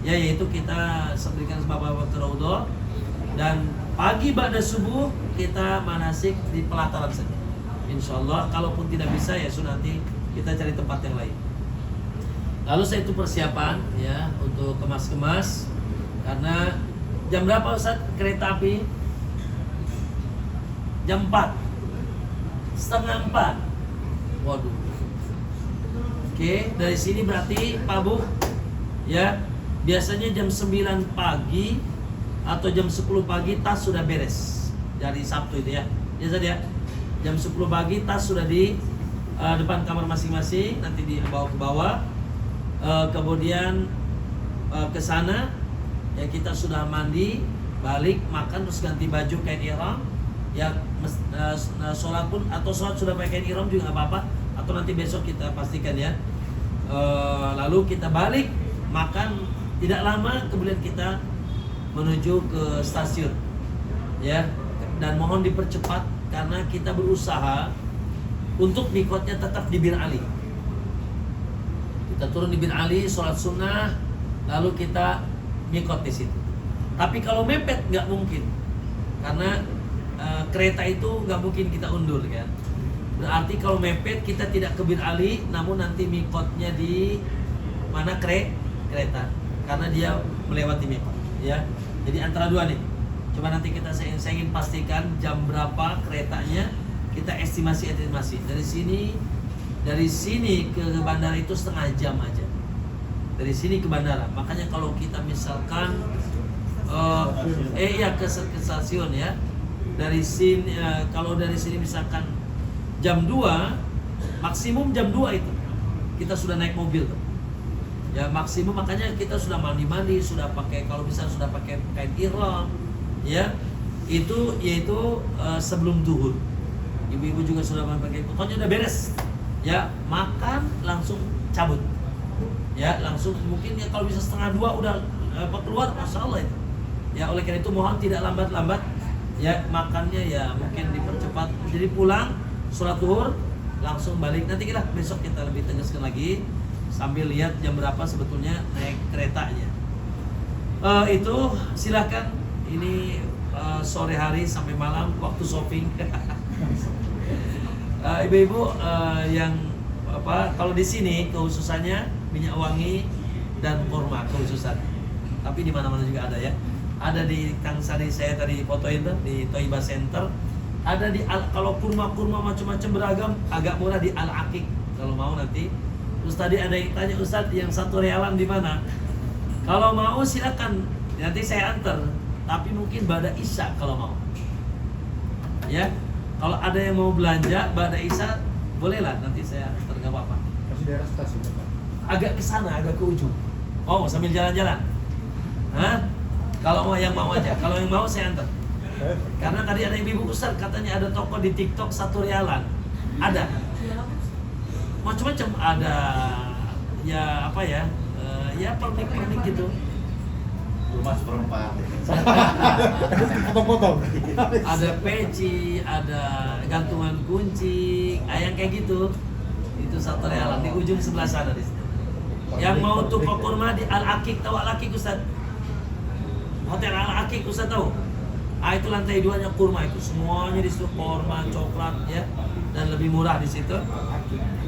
ya, yaitu kita berikan bapak-bapak ke Raudhah, dan pagi pada subuh kita manasik di pelataran saja. Insya Allah, kalaupun tidak bisa ya sudah nanti kita cari tempat yang lain. Lalu saya itu persiapan ya untuk kemas-kemas, karena jam berapa Ustaz kereta api? Jam 4, setengah 4. Waduh. Oke, dari sini berarti Pak Bu, ya, biasanya jam 9 pagi atau jam 10 pagi tas sudah beres dari Sabtu itu ya. Biasa ya. Jam 10 pagi tas sudah di depan kamar masing-masing, nanti dibawa ke bawah. Kemudian ke sana ya kita sudah mandi, balik, makan, terus ganti baju kain ihram. Ya, sholat pun atau sholat sudah pakai kain ihram juga nggak apa-apa, atau nanti besok kita pastikan ya. Lalu kita balik, makan tidak lama, kemudian kita menuju ke stasiun, ya. Dan mohon dipercepat karena kita berusaha untuk mikotnya tetap di Bir Ali. Kita turun di Bin Ali, sholat sunnah, lalu kita mikot di situ. Tapi kalau mepet nggak mungkin, karena kereta itu nggak mungkin kita undur kan. Berarti kalau mepet kita tidak ke Bin Ali, namun nanti mikotnya di mana kereta, karena dia melewati mikot. Ya, jadi antara dua nih. Coba nanti saya ingin pastikan jam berapa keretanya, kita estimasi dari sini ke bandara itu setengah jam aja. Dari sini ke bandara. Makanya kalau kita misalkan ke stasiun ya. Dari sini kalau dari sini misalkan jam 2, maksimum jam 2 itu kita sudah naik mobil tuh. Ya maksimum, makanya kita sudah mandi-mandi, sudah pakai, kalau bisa sudah pakai kain ihram, ya. Itu yaitu sebelum zuhur. Ibu-ibu juga sudah pakai, pokoknya udah beres. Ya, makan langsung cabut. Ya, langsung mungkin ya kalau bisa setengah 2 udah keluar, Masya Allah itu. Ya, oleh karena itu mohon tidak lambat-lambat. Ya, makannya ya mungkin dipercepat. Jadi pulang, sholat zuhur, langsung balik. Nanti besok kita lebih tegaskan lagi sambil lihat jam berapa sebetulnya naik keretanya. Itu silahkan. Ini sore hari sampai malam waktu shopping. Ibu-ibu yang apa? Kalau di sini kekhususannya minyak wangi dan kurma kekhususan. Tapi di mana-mana juga ada ya. Ada di Kang Sari saya tadi fotoin tuh di Toiba Center. Ada di kalau kurma-kurma macam-macam beragam agak murah di Al Aqiq kalau mau nanti. Terus tadi ada yang tanya Ustadz yang 1 rialan di mana? Kalau mau silakan nanti saya antar. Tapi mungkin ba'da Isya kalau mau. Ya. Kalau ada yang mau belanja ba'da Isya bolehlah nanti saya antar enggak apa-apa. Masih daerah stasiun Pak. Agak ke sana, agak ke ujung. Oh, sambil jalan-jalan. Hah? Kalau mau yang mau aja. Kalau yang mau saya antar. Karena tadi ada ibu Ustaz katanya ada toko di TikTok 1 rialan. Ada. Macam-macam ada. Ya apa ya? Ya pernik-pernik gitu. Rumah seperempat. Potong-potong. Ada peci, ada gantungan kunci, yang kayak gitu. Itu 1 rialan di ujung sebelah sana di situ. Yang mau tumpah kurma di Al Aqiq, tahu Al Aqiq Ustaz? Hotel Al Aqiq Ustaz tahu? Itu lantai 2-nya kurma itu semuanya di situ kurma, coklat ya dan lebih murah di situ.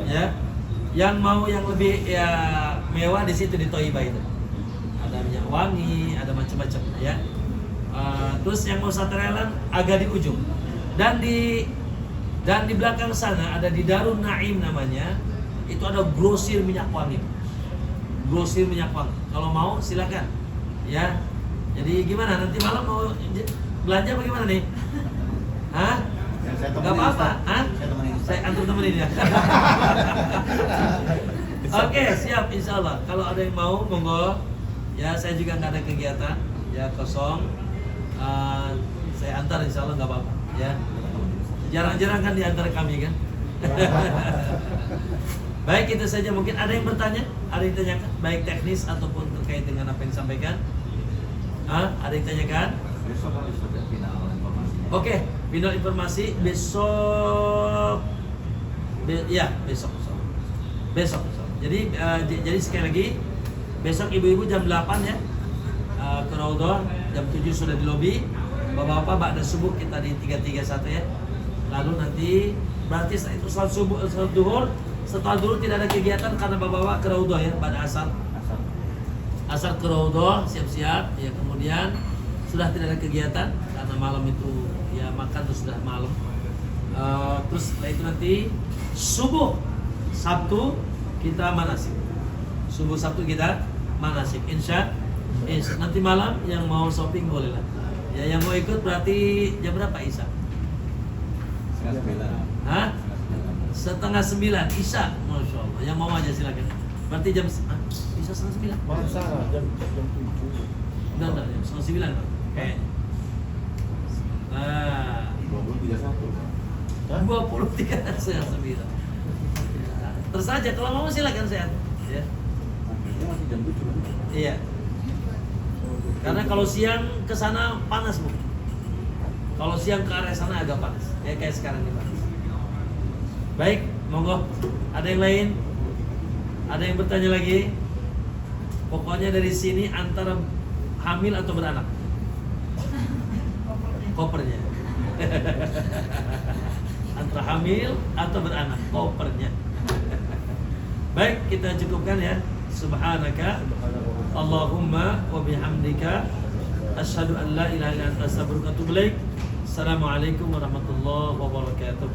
Ya. Yang mau yang lebih ya mewah di situ di Toiba itu. Ada minyak wangi, ada macam-macam ya. Terus yang mau 1 rialan agak di ujung. Dan di belakang sana ada di Darun Naim namanya. Itu ada grosir minyak wangi. Grosir minyak wangi. Kalau mau silakan. Ya. Jadi gimana nanti malam mau belanja bagaimana nih? Hah? Saya Gak apa-apa, hah? Saya antar temenin ya. Oke, siap insya Allah. Kalau ada yang mau, monggo. Ya, saya juga nggak ada kegiatan, ya kosong. Saya antar insya Allah nggak apa-apa. Ya, jarang-jarang kan diantar kami kan. Baik, itu saja. Mungkin ada yang bertanya, ada yang tanyakan, baik teknis ataupun terkait dengan apa yang disampaikan. Ada yang tanyakan? Besok harus ada final informasinya. Oke, final informasi besok. Besok. Jadi sekali lagi besok ibu-ibu jam 8 ya ke Raudhah, jam 7 sudah di lobi. Bapak-bapak ba'da subuh kita di 331 ya. Lalu nanti berarti setelah itu salat subuh, salat duhur, setelah duhur tidak ada kegiatan karena bapak-bapak ke Raudhah ya pada asar ke Raudhah, siap-siap ya, kemudian sudah tidak ada kegiatan karena malam itu ya makan terus sudah malam. Terus setelah itu nanti subuh Sabtu kita manasik. Subuh Sabtu kita manasik. Insya nanti malam yang mau shopping boleh lah. Ya yang mau ikut berarti jam berapa Isya? 9. Hah? 8:30 Isya, masya Allah. Yang mau aja silakan. Berarti jam Isya 8:30. Maaf sana jam 7. Enggak, jam 9 kayaknya. Nah, 20.31. 23:09. Terus aja kalau mau silakan sehat. Ya. Akhirnya masih jam 7. Iya. Karena kalau siang ke sana panas, Bu. Kalau siang ke arah sana agak panas. Ya kayak sekarang ini panas. Baik, monggo. Ada yang lain? Ada yang bertanya lagi? Pokoknya dari sini antara hamil atau beranak? Kopernya. Antara hamil atau beranak, kopernya. Baik, kita cukupkan ya. Subhanaka Allahumma wa bihamdika asyhadu an la ilaha illa anta astaghfiruka wa atubu ilaik. Assalamualaikum warahmatullahi wabarakatuh.